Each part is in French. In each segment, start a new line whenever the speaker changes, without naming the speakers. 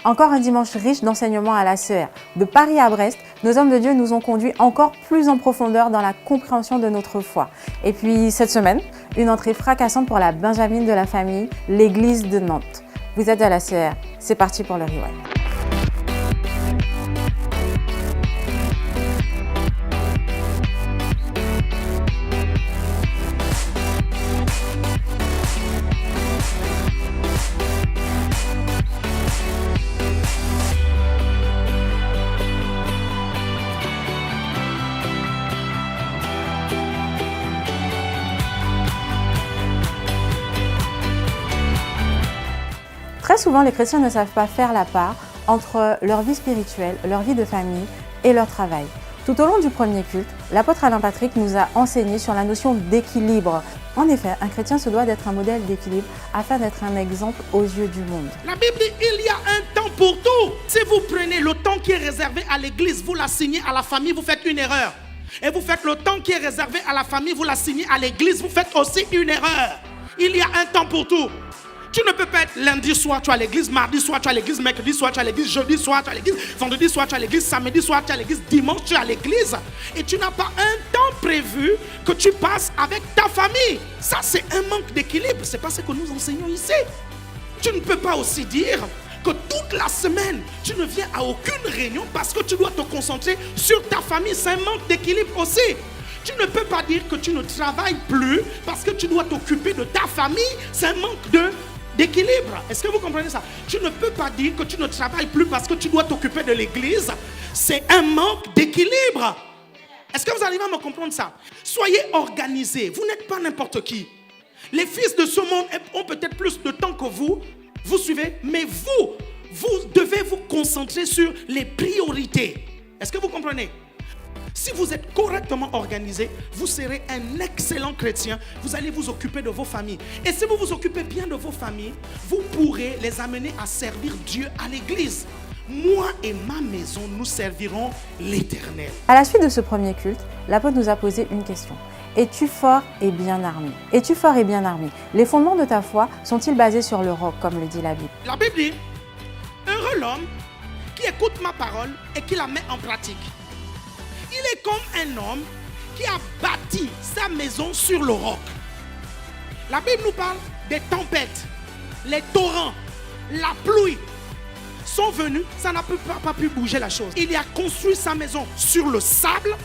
Encore un dimanche riche d'enseignements à la CER. De Paris à Brest, nos hommes de Dieu nous ont conduits encore plus en profondeur dans la compréhension de notre foi. Et puis cette semaine, une entrée fracassante pour la Benjamine de la famille, l'église de Nantes. Vous êtes à la CER, c'est parti pour le rewind. Très souvent, les chrétiens ne savent pas faire la part entre leur vie spirituelle, leur vie de famille et leur travail. Tout au long du premier culte, l'apôtre Alain Patrick nous a enseigné sur la notion d'équilibre. En effet, un chrétien se doit d'être un modèle d'équilibre afin d'être un exemple aux yeux du monde.
La Bible dit il y a un temps pour tout. Si vous prenez le temps qui est réservé à l'église, vous l'assignez à la famille, vous faites une erreur. Et vous faites le temps qui est réservé à la famille, vous l'assignez à l'église, vous faites aussi une erreur. Il y a un temps pour tout. Tu ne peux pas être lundi soir, tu es à l'église, mardi soir, tu es à l'église, mercredi soir, tu es à l'église, jeudi soir, tu es à l'église, vendredi soir, tu es à l'église, samedi soir, tu es à l'église, dimanche, tu es à l'église. Et tu n'as pas un temps prévu que tu passes avec ta famille. Ça, c'est un manque d'équilibre. Ce n'est pas ce que nous enseignons ici. Tu ne peux pas aussi dire que toute la semaine, tu ne viens à aucune réunion parce que tu dois te concentrer sur ta famille. C'est un manque d'équilibre aussi. Tu ne peux pas dire que tu ne travailles plus parce que tu dois t'occuper de ta famille. C'est un manque d'équilibre. Est-ce que vous comprenez ça? Tu ne peux pas dire que tu ne travailles plus parce que tu dois t'occuper de l'église. C'est un manque d'équilibre. Est-ce que vous arrivez à me comprendre ça? Soyez organisés. Vous n'êtes pas n'importe qui. Les fils de ce monde ont peut-être plus de temps que vous. Vous suivez? Mais vous devez vous concentrer sur les priorités. Est-ce que vous comprenez? Si vous êtes correctement organisé, vous serez un excellent chrétien. Vous allez vous occuper de vos familles. Et si vous vous occupez bien de vos familles, vous pourrez les amener à servir Dieu à l'église. Moi et ma maison, nous servirons l'Éternel.
À la suite de ce premier culte, l'apôtre nous a posé une question. Es-tu fort et bien armé? Es-tu fort et bien armé? Les fondements de ta foi sont-ils basés sur le roc, comme le dit la Bible?
La Bible dit, heureux l'homme qui écoute ma parole et qui la met en pratique. Il est comme un homme qui a bâti sa maison sur le roc. La Bible nous parle des tempêtes, les torrents, la pluie sont venus, ça n'a pas pu bouger la chose. Il a construit sa maison sur le sable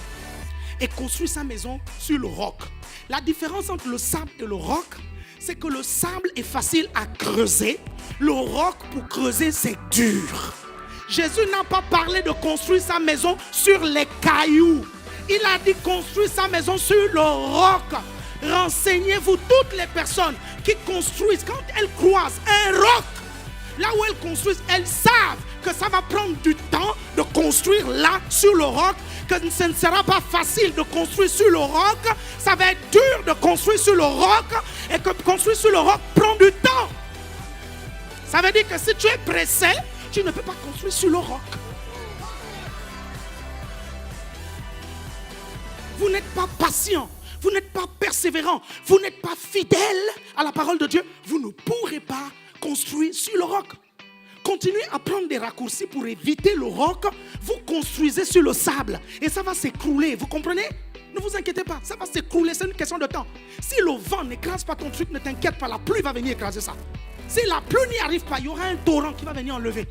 et construit sa maison sur le roc. La différence entre le sable et le roc, c'est que le sable est facile à creuser, le roc pour creuser c'est dur. Jésus n'a pas parlé de construire sa maison sur les cailloux. Il a dit construire sa maison sur le roc. Renseignez-vous, toutes les personnes qui construisent, quand elles croisent un roc, là où elles construisent, elles savent que ça va prendre du temps de construire là sur le roc, que ce ne sera pas facile de construire sur le roc, ça va être dur de construire sur le roc et que construire sur le roc prend du temps. Ça veut dire que si tu es pressé, tu ne peux pas construire sur le roc. Vous n'êtes pas patient, vous n'êtes pas persévérant, vous n'êtes pas fidèle à la parole de Dieu, vous ne pourrez pas construire sur le roc. Continuez à prendre des raccourcis pour éviter le roc. Vous construisez sur le sable et ça va s'écrouler, vous comprenez? Ne vous inquiétez pas, ça va s'écrouler, c'est une question de temps. Si le vent n'écrase pas ton truc, ne t'inquiète pas, la pluie va venir écraser ça. Si la pluie n'y arrive pas, il y aura un torrent qui va venir enlever.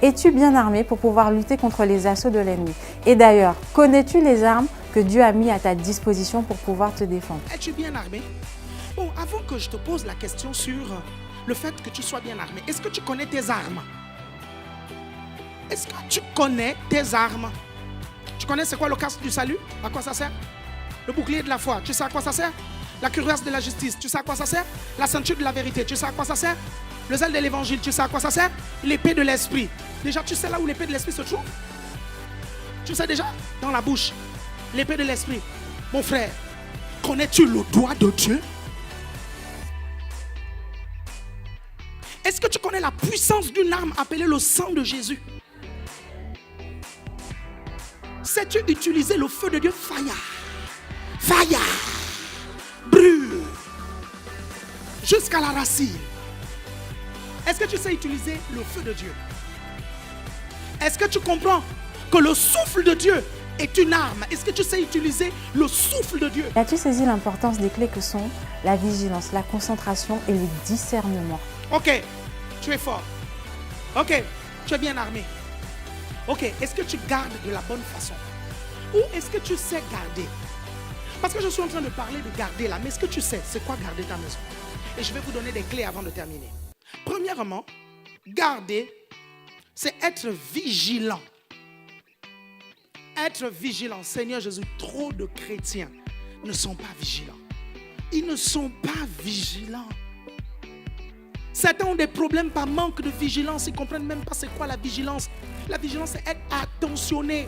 Es-tu bien armé pour pouvoir lutter contre les assauts de l'ennemi? Et d'ailleurs, connais-tu les armes que Dieu a mis à ta disposition pour pouvoir te défendre?
Es-tu bien armé? Bon, avant que je te pose la question sur le fait que tu sois bien armé, est-ce que tu connais tes armes? Est-ce que tu connais tes armes? Tu connais c'est quoi le casque du salut? À quoi ça sert? Le bouclier de la foi, tu sais à quoi ça sert? La cuirasse de la justice, tu sais à quoi ça sert? La ceinture de la vérité, tu sais à quoi ça sert? Le zèle de l'évangile, tu sais à quoi ça sert? L'épée de l'esprit. Déjà, tu sais là où l'épée de l'esprit se trouve? Tu sais déjà? Dans la bouche. L'épée de l'esprit. Mon frère, connais-tu le doigt de Dieu? Est-ce que tu connais la puissance d'une arme appelée le sang de Jésus? Sais-tu utiliser le feu de Dieu? Fire. Fire. Brûle. Jusqu'à la racine. Est-ce que tu sais utiliser le feu de Dieu? Est-ce que tu comprends que le souffle de Dieu est une arme? Est-ce que tu sais utiliser le souffle de Dieu?
As-tu saisi l'importance des clés que sont la vigilance, la concentration et le discernement?
Ok, tu es fort. Ok, tu es bien armé. Ok, est-ce que tu gardes de la bonne façon? Ou est-ce que tu sais garder? Parce que je suis en train de parler de garder là, mais est-ce que tu sais c'est quoi garder ta maison? Et je vais vous donner des clés avant de terminer. Premièrement, garder, c'est être vigilant. Être vigilant. Seigneur Jésus, trop de chrétiens ne sont pas vigilants. Ils ne sont pas vigilants. Certains ont des problèmes par manque de vigilance. Ils ne comprennent même pas c'est quoi la vigilance. La vigilance, c'est être attentionné.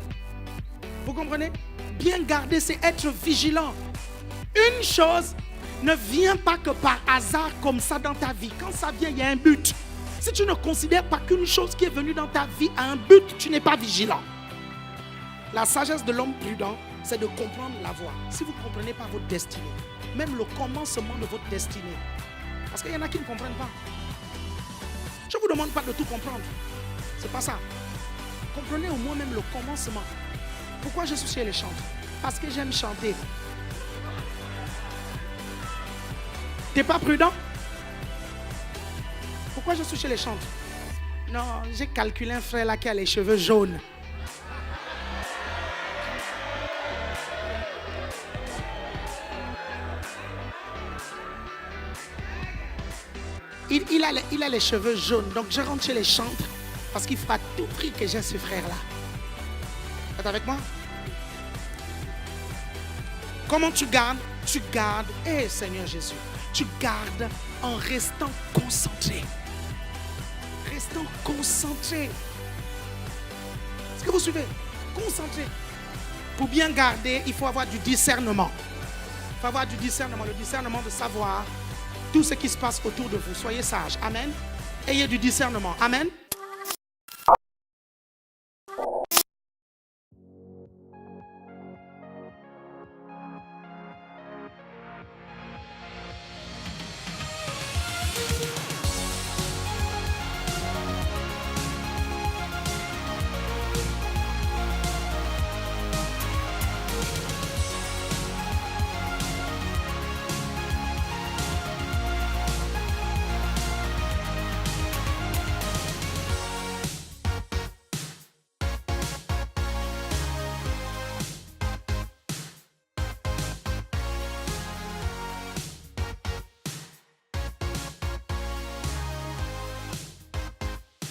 Vous comprenez? Bien garder, c'est être vigilant. Une chose ne vient pas que par hasard comme ça dans ta vie. Quand ça vient, il y a un but. Si tu ne considères pas qu'une chose qui est venue dans ta vie a un but, tu n'es pas vigilant. La sagesse de l'homme prudent, c'est de comprendre la voie. Si vous ne comprenez pas votre destinée, même le commencement de votre destinée, parce qu'il y en a qui ne comprennent pas. Je ne vous demande pas de tout comprendre. C'est pas ça. Comprenez au moins même le commencement. Pourquoi je suis chez les chanteurs? Parce que j'aime chanter. T'es pas prudent? Pourquoi je suis chez les chanteurs? Non, j'ai calculé un frère là qui a les cheveux jaunes. Il a les cheveux jaunes, donc je rentre chez les chantres parce qu'il faut à tout prix que j'ai ce frère-là. Vous êtes avec moi? Comment tu gardes? Tu gardes, Seigneur Jésus, tu gardes en restant concentré. Restant concentré. Est-ce que vous suivez? Concentré. Pour bien garder, il faut avoir du discernement. Il faut avoir du discernement, le discernement de savoir tout ce qui se passe autour de vous. Soyez sages. Amen. Ayez du discernement. Amen.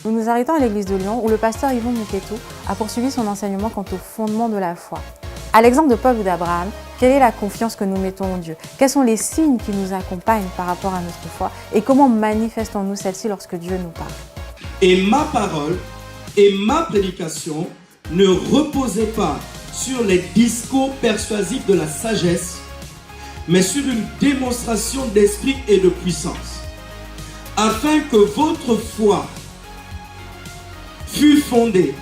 Nous nous arrêtons à l'église de Lyon où le pasteur Yvon Mouketou a poursuivi son enseignement quant au fondement de la foi. À l'exemple de Paul ou d'Abraham, quelle est la confiance que nous mettons en Dieu? Quels sont les signes qui nous accompagnent par rapport à notre foi? Et comment manifestons-nous celle-ci lorsque Dieu nous parle?
Et ma parole et ma prédication ne reposaient pas sur les discours persuasifs de la sagesse, mais sur une démonstration d'esprit et de puissance, afin que votre foi fut fondée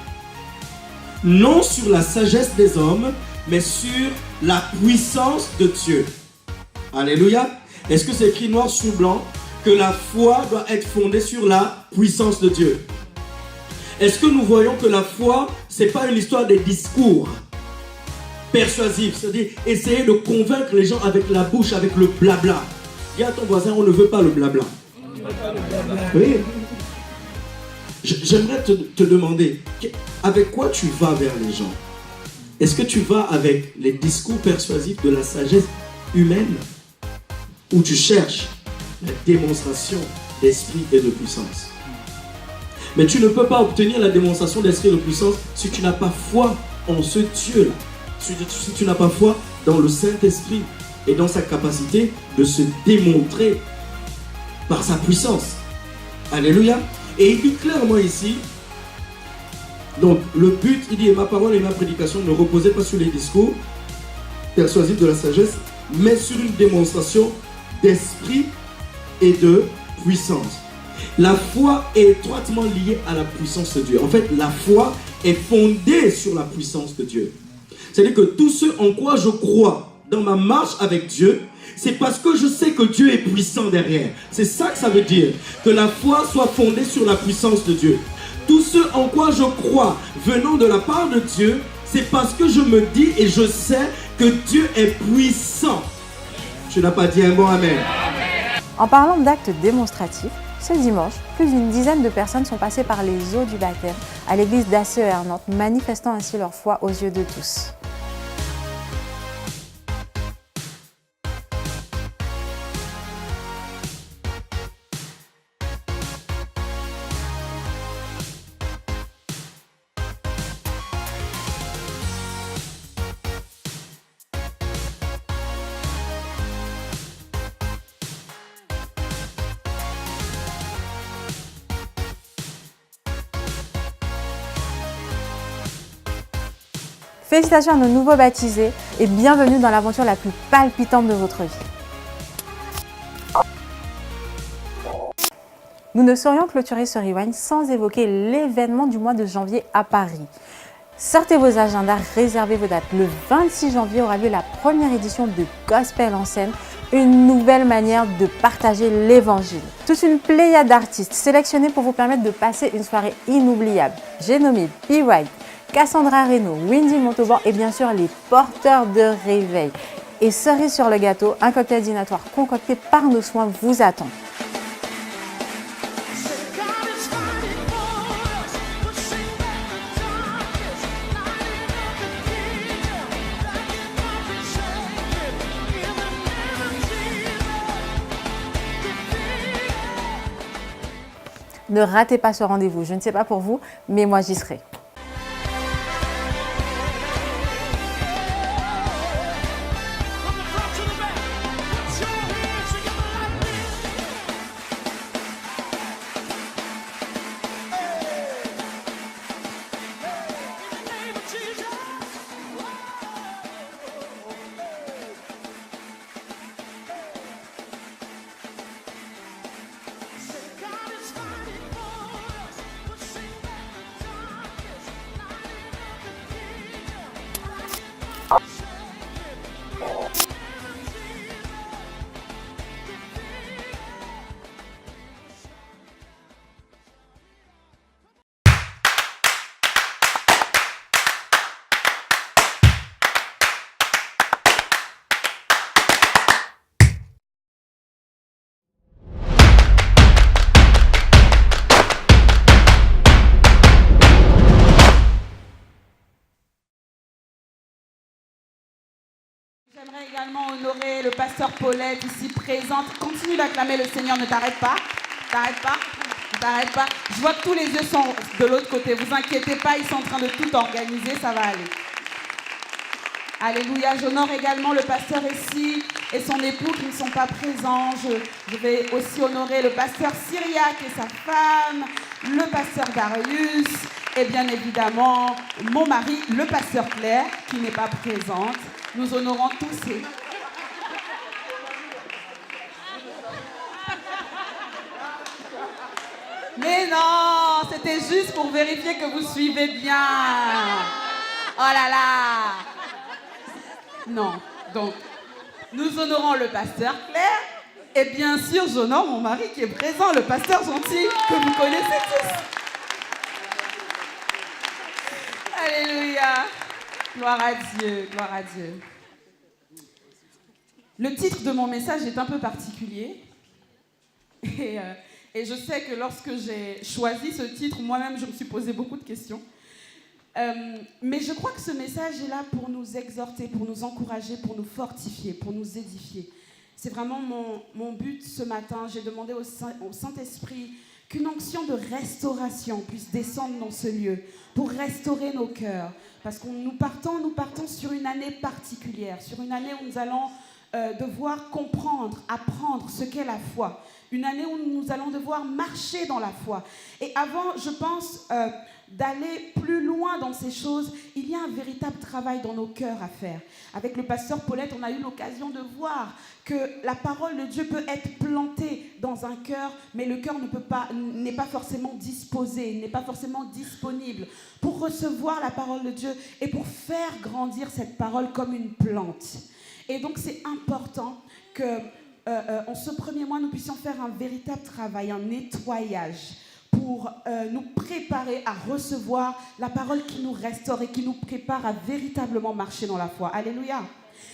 non sur la sagesse des hommes, mais sur la puissance de Dieu. Alléluia. Est-ce que c'est écrit noir sur blanc que la foi doit être fondée sur la puissance de Dieu? Est-ce que nous voyons que la foi, ce n'est pas une histoire des discours persuasifs, c'est-à-dire essayer de convaincre les gens avec la bouche, avec le blabla. Dis à ton voisin, on ne veut pas le blabla. Oui. J'aimerais te demander, avec quoi tu vas vers les gens? Est-ce que tu vas avec les discours persuasifs de la sagesse humaine ou tu cherches la démonstration d'esprit et de puissance? Mais tu ne peux pas obtenir la démonstration d'esprit et de puissance si tu n'as pas foi en ce Dieu-là. Si tu n'as pas foi dans le Saint-Esprit et dans sa capacité de se démontrer par sa puissance. Alléluia. Et il dit clairement ici, donc le but, il dit, ma parole et ma prédication ne reposaient pas sur les discours persuasifs de la sagesse, mais sur une démonstration d'esprit et de puissance. La foi est étroitement liée à la puissance de Dieu. En fait, la foi est fondée sur la puissance de Dieu. C'est-à-dire que tout ce en quoi je crois dans ma marche avec Dieu, c'est parce que je sais que Dieu est puissant derrière. C'est ça que ça veut dire. Que la foi soit fondée sur la puissance de Dieu. Tout ce en quoi je crois venant de la part de Dieu, c'est parce que je me dis et je sais que Dieu est puissant. Tu n'as pas dit un bon amen.
En parlant d'actes démonstratifs, ce dimanche, plus d'une dizaine de personnes sont passées par les eaux du baptême à l'église d'ACER Nantes, manifestant ainsi leur foi aux yeux de tous. Félicitations à nos nouveaux baptisés et bienvenue dans l'aventure la plus palpitante de votre vie. Nous ne saurions clôturer ce Rewind sans évoquer l'événement du mois de janvier à Paris. Sortez vos agendas, réservez vos dates. Le 26 janvier aura lieu la première édition de Gospel en scène, une nouvelle manière de partager l'évangile. Toute une pléiade d'artistes sélectionnés pour vous permettre de passer une soirée inoubliable. J'ai nommé P-White, Cassandra Reno, Windy Montauban et bien sûr les porteurs de réveil. Et cerise sur le gâteau, un cocktail dînatoire concocté par nos soins vous attend. Ne ratez pas ce rendez-vous, je ne sais pas pour vous, mais moi j'y serai.
J'aimerais également honorer le pasteur Paulette ici présente. Continue d'acclamer le Seigneur, ne t'arrête pas. T'arrête pas. T'arrête pas. Je vois que tous les yeux sont de l'autre côté. Vous inquiétez pas, ils sont en train de tout organiser, ça va aller. Alléluia. J'honore également le pasteur ici et son époux qui ne sont pas présents. Je vais aussi honorer le pasteur Syriac et sa femme, le pasteur Darius et bien évidemment mon mari, le pasteur Claire, qui n'est pas présente. Nous honorons tous ces... Mais non, c'était juste pour vérifier que vous suivez bien. Oh là là. Non, donc, nous honorons le pasteur Claire et bien sûr, j'honore mon mari qui est présent, le pasteur Gentil, que vous connaissez tous. Alléluia. Gloire à Dieu, gloire à Dieu. Le titre de mon message est un peu particulier. Et je sais que lorsque j'ai choisi ce titre, moi-même, je me suis posé beaucoup de questions. Mais je crois que ce message est là pour nous exhorter, pour nous encourager, pour nous fortifier, pour nous édifier. C'est vraiment mon but ce matin. J'ai demandé au Saint-Esprit qu'une onction de restauration puisse descendre dans ce lieu pour restaurer nos cœurs. Parce que nous partons sur une année particulière, sur une année où nous allons devoir comprendre, apprendre ce qu'est la foi. Une année où nous allons devoir marcher dans la foi. Et avant, je pense, d'aller plus loin dans ces choses, il y a un véritable travail dans nos cœurs à faire. Avec le pasteur Paulette, on a eu l'occasion de voir que la parole de Dieu peut être plantée dans un cœur, mais le cœur n'est pas forcément disposé, n'est pas forcément disponible pour recevoir la parole de Dieu et pour faire grandir cette parole comme une plante. Et donc, c'est important que en ce premier mois, nous puissions faire un véritable travail, un nettoyage, pour nous préparer à recevoir la parole qui nous restaure et qui nous prépare à véritablement marcher dans la foi. Alléluia.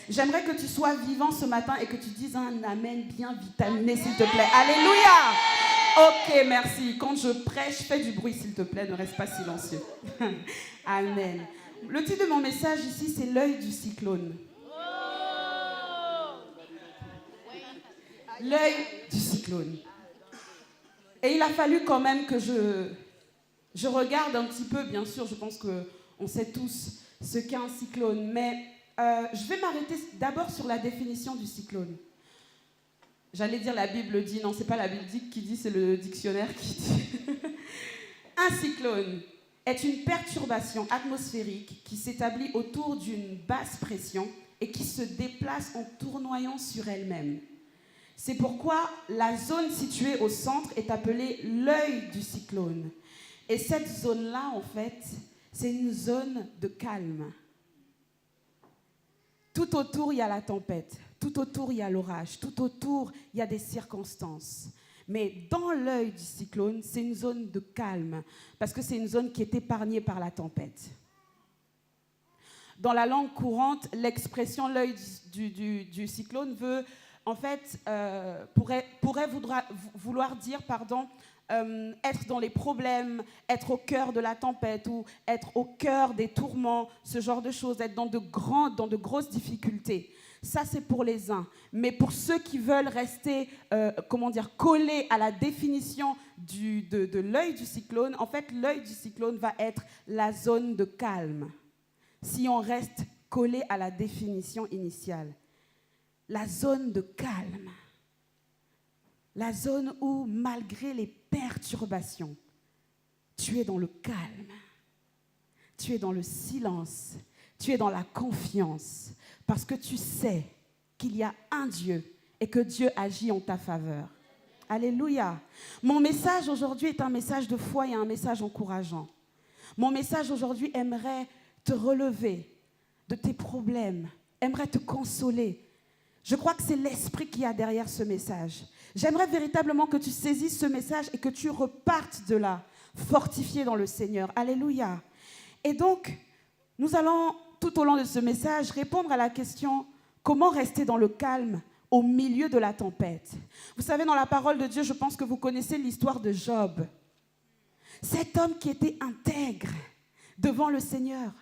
J'aimerais que tu sois vivant ce matin et que tu dises un amen bien vitaminé, s'il te plaît. Alléluia. Ok, merci. Quand je prêche, fais du bruit, s'il te plaît. Ne reste pas silencieux. Amen. Le titre de mon message ici, c'est l'œil du cyclone. L'œil du cyclone. Et il a fallu quand même que je regarde un petit peu, bien sûr, je pense qu'on sait tous ce qu'est un cyclone, mais je vais m'arrêter d'abord sur la définition du cyclone. J'allais dire la Bible dit, non, c'est pas la Bible qui dit, c'est le dictionnaire qui dit. Un cyclone est une perturbation atmosphérique qui s'établit autour d'une basse pression et qui se déplace en tournoyant sur elle-même. C'est pourquoi la zone située au centre est appelée l'œil du cyclone. Et cette zone-là, en fait, c'est une zone de calme. Tout autour, il y a la tempête. Tout autour, il y a l'orage. Tout autour, il y a des circonstances. Mais dans l'œil du cyclone, c'est une zone de calme, parce que c'est une zone qui est épargnée par la tempête. Dans la langue courante, l'expression l'œil du cyclone veut, en fait, pourrait vouloir dire, être dans les problèmes, être au cœur de la tempête ou être au cœur des tourments, ce genre de choses, être dans de grosses difficultés. Ça, c'est pour les uns. Mais pour ceux qui veulent rester, collés à la définition de l'œil du cyclone, en fait, l'œil du cyclone va être la zone de calme. Si on reste collé à la définition initiale. La zone de calme. La zone où, malgré les perturbations, tu es dans le calme. Tu es dans le silence. Tu es dans la confiance. Parce que tu sais qu'il y a un Dieu et que Dieu agit en ta faveur. Alléluia. Mon message aujourd'hui est un message de foi et un message encourageant. Mon message aujourd'hui aimerait te relever de tes problèmes, aimerait te consoler. Je crois que c'est l'esprit qui y a derrière ce message. J'aimerais véritablement que tu saisisses ce message et que tu repartes de là, fortifié dans le Seigneur. Alléluia. Et donc, nous allons, tout au long de ce message, répondre à la question « Comment rester dans le calme au milieu de la tempête ?» Vous savez, dans la parole de Dieu, je pense que vous connaissez l'histoire de Job. Cet homme qui était intègre devant le Seigneur.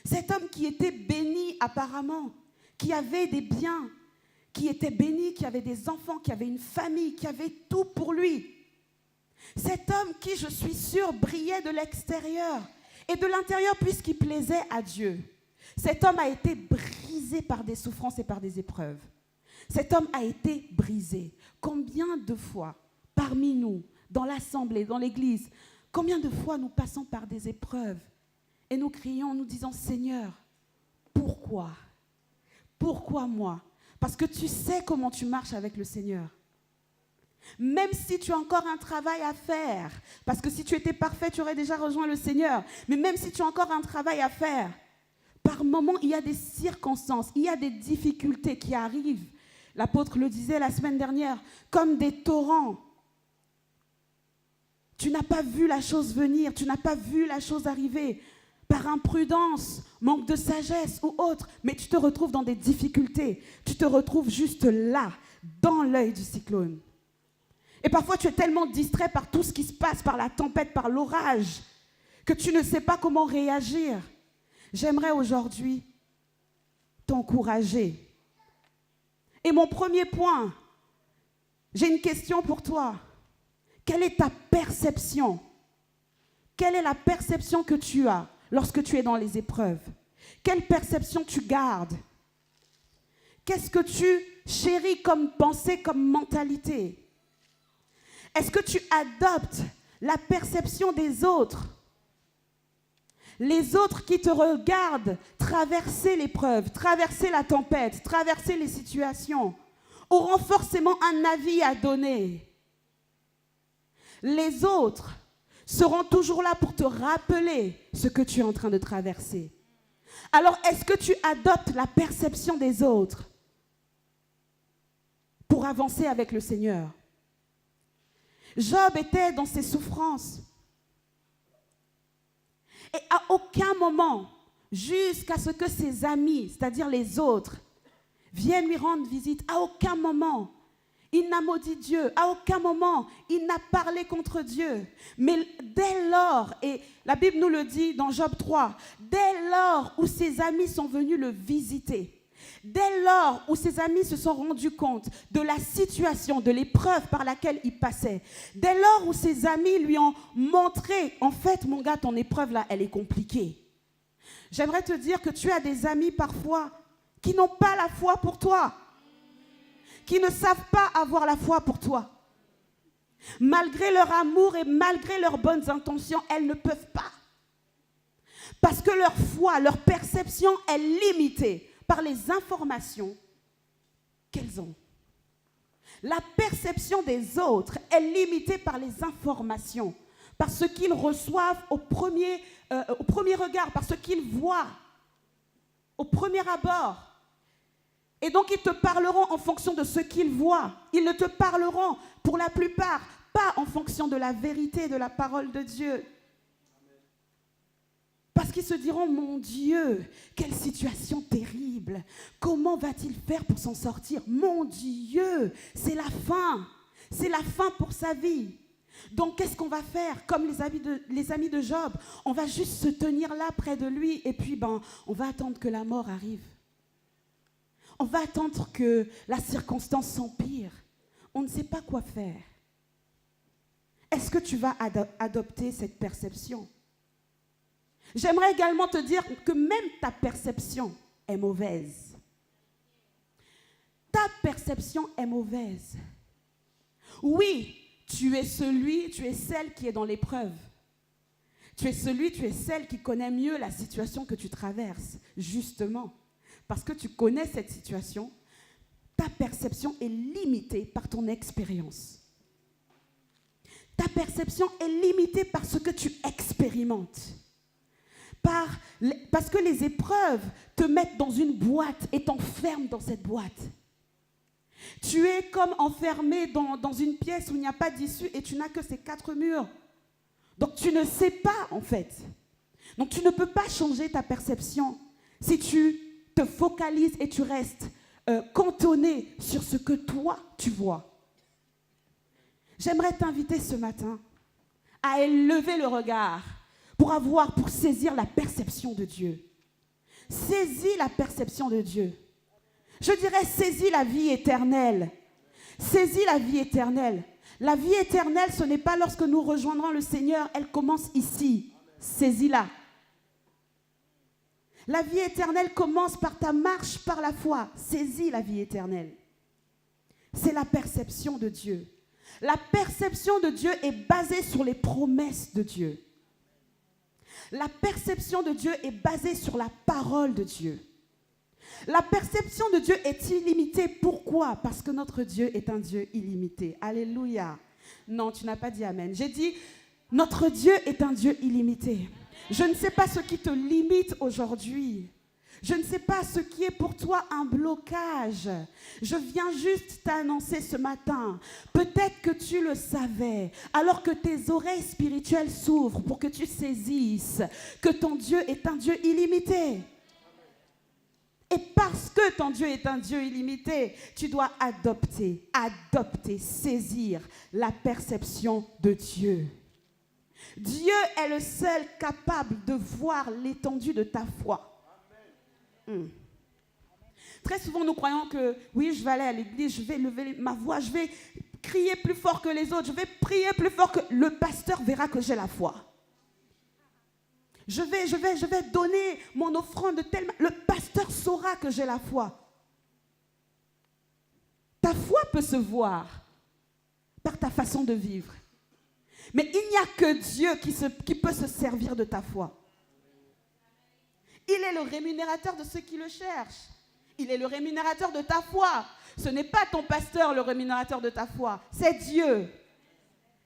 Cet homme qui était béni apparemment, qui avait des biens, qui était béni, qui avait des enfants, qui avait une famille, qui avait tout pour lui. Cet homme qui, je suis sûre, brillait de l'extérieur et de l'intérieur puisqu'il plaisait à Dieu. Cet homme a été brisé par des souffrances et par des épreuves. Cet homme a été brisé. Combien de fois, parmi nous, dans l'assemblée, dans l'église, combien de fois nous passons par des épreuves et nous crions, nous disons, Seigneur, pourquoi ? Pourquoi moi ? Parce que tu sais comment tu marches avec le Seigneur. Même si tu as encore un travail à faire, parce que si tu étais parfait, tu aurais déjà rejoint le Seigneur. Mais même si tu as encore un travail à faire, par moments, il y a des circonstances, il y a des difficultés qui arrivent. L'apôtre le disait la semaine dernière, comme des torrents. Tu n'as pas vu la chose venir, tu n'as pas vu la chose arriver. Par imprudence, manque de sagesse ou autre, mais tu te retrouves dans des difficultés. Tu te retrouves juste là, dans l'œil du cyclone. Et parfois, tu es tellement distrait par tout ce qui se passe, par la tempête, par l'orage, que tu ne sais pas comment réagir. J'aimerais aujourd'hui t'encourager. Et mon premier point, j'ai une question pour toi. Quelle est ta perception ? Quelle est la perception que tu as lorsque tu es dans les épreuves? Quelle perception tu gardes? Qu'est-ce que tu chéris comme pensée, comme mentalité? Est-ce que tu adoptes la perception des autres? Les autres qui te regardent traverser l'épreuve, traverser la tempête, traverser les situations, auront forcément un avis à donner. Les autres seront toujours là pour te rappeler ce que tu es en train de traverser. Alors, est-ce que tu adoptes la perception des autres pour avancer avec le Seigneur? Job était dans ses souffrances. Et à aucun moment, jusqu'à ce que ses amis, c'est-à-dire les autres, viennent lui rendre visite, à aucun moment, il n'a maudit Dieu. À aucun moment, il n'a parlé contre Dieu. Mais dès lors, et la Bible nous le dit dans Job 3, dès lors où ses amis sont venus le visiter, dès lors où ses amis se sont rendus compte de la situation, de l'épreuve par laquelle il passait, dès lors où ses amis lui ont montré, en fait, mon gars, ton épreuve là, elle est compliquée. J'aimerais te dire que tu as des amis parfois qui n'ont pas la foi pour toi, qui ne savent pas avoir la foi pour toi. Malgré leur amour et malgré leurs bonnes intentions, elles ne peuvent pas. Parce que leur foi, leur perception est limitée par les informations qu'elles ont. La perception des autres est limitée par les informations, par ce qu'ils reçoivent au premier regard, par ce qu'ils voient au premier abord. Et donc, ils te parleront en fonction de ce qu'ils voient. Ils ne te parleront, pour la plupart, pas en fonction de la vérité de la parole de Dieu. Parce qu'ils se diront, mon Dieu, quelle situation terrible. Comment va-t-il faire pour s'en sortir? Mon Dieu, c'est la fin. C'est la fin pour sa vie. Donc, qu'est-ce qu'on va faire? Comme les amis de Job, on va juste se tenir là près de lui et puis, on va attendre que la mort arrive. On va attendre que la circonstance s'empire. On ne sait pas quoi faire. Est-ce que tu vas adopter cette perception? J'aimerais également te dire que même ta perception est mauvaise. Ta perception est mauvaise. Oui, tu es celle qui est dans l'épreuve. Tu es celle qui connaît mieux la situation que tu traverses, justement. Parce que tu connais cette situation, ta perception est limitée par ton expérience. Ta perception est limitée par ce que tu expérimentes. Parce que les épreuves te mettent dans une boîte et t'enferment dans cette boîte. Tu es comme enfermé dans une pièce où il n'y a pas d'issue et tu n'as que ces 4 murs. Donc tu ne sais pas en fait. Donc tu ne peux pas changer ta perception si tu te focalises et tu restes cantonné sur ce que toi tu vois. J'aimerais t'inviter ce matin à élever le regard pour saisir la perception de Dieu. Saisis la perception de Dieu. Je dirais saisis la vie éternelle. Saisis la vie éternelle. La vie éternelle, ce n'est pas lorsque nous rejoindrons le Seigneur, elle commence ici. Saisis-la. La vie éternelle commence par ta marche par la foi. Saisis la vie éternelle. C'est la perception de Dieu. La perception de Dieu est basée sur les promesses de Dieu. La perception de Dieu est basée sur la parole de Dieu. La perception de Dieu est illimitée. Pourquoi? Parce que notre Dieu est un Dieu illimité. Alléluia. Non, tu n'as pas dit amen. J'ai dit, notre Dieu est un Dieu illimité. Je ne sais pas ce qui te limite aujourd'hui. Je ne sais pas ce qui est pour toi un blocage. Je viens juste t'annoncer ce matin. Peut-être que tu le savais, alors que tes oreilles spirituelles s'ouvrent pour que tu saisisses que ton Dieu est un Dieu illimité. Et parce que ton Dieu est un Dieu illimité, tu dois adopter, saisir la perception de Dieu. Dieu est le seul capable de voir l'étendue de ta foi. Très souvent, nous croyons que, oui, je vais aller à l'église, je vais lever ma voix, je vais crier plus fort que les autres, je vais prier plus fort que... Le pasteur verra que j'ai la foi. Je vais donner mon offrande de telle manière. Le pasteur saura que j'ai la foi. Ta foi peut se voir par ta façon de vivre. Mais il n'y a que Dieu qui peut se servir de ta foi. Il est le rémunérateur de ceux qui le cherchent. Il est le rémunérateur de ta foi. Ce n'est pas ton pasteur le rémunérateur de ta foi. C'est Dieu.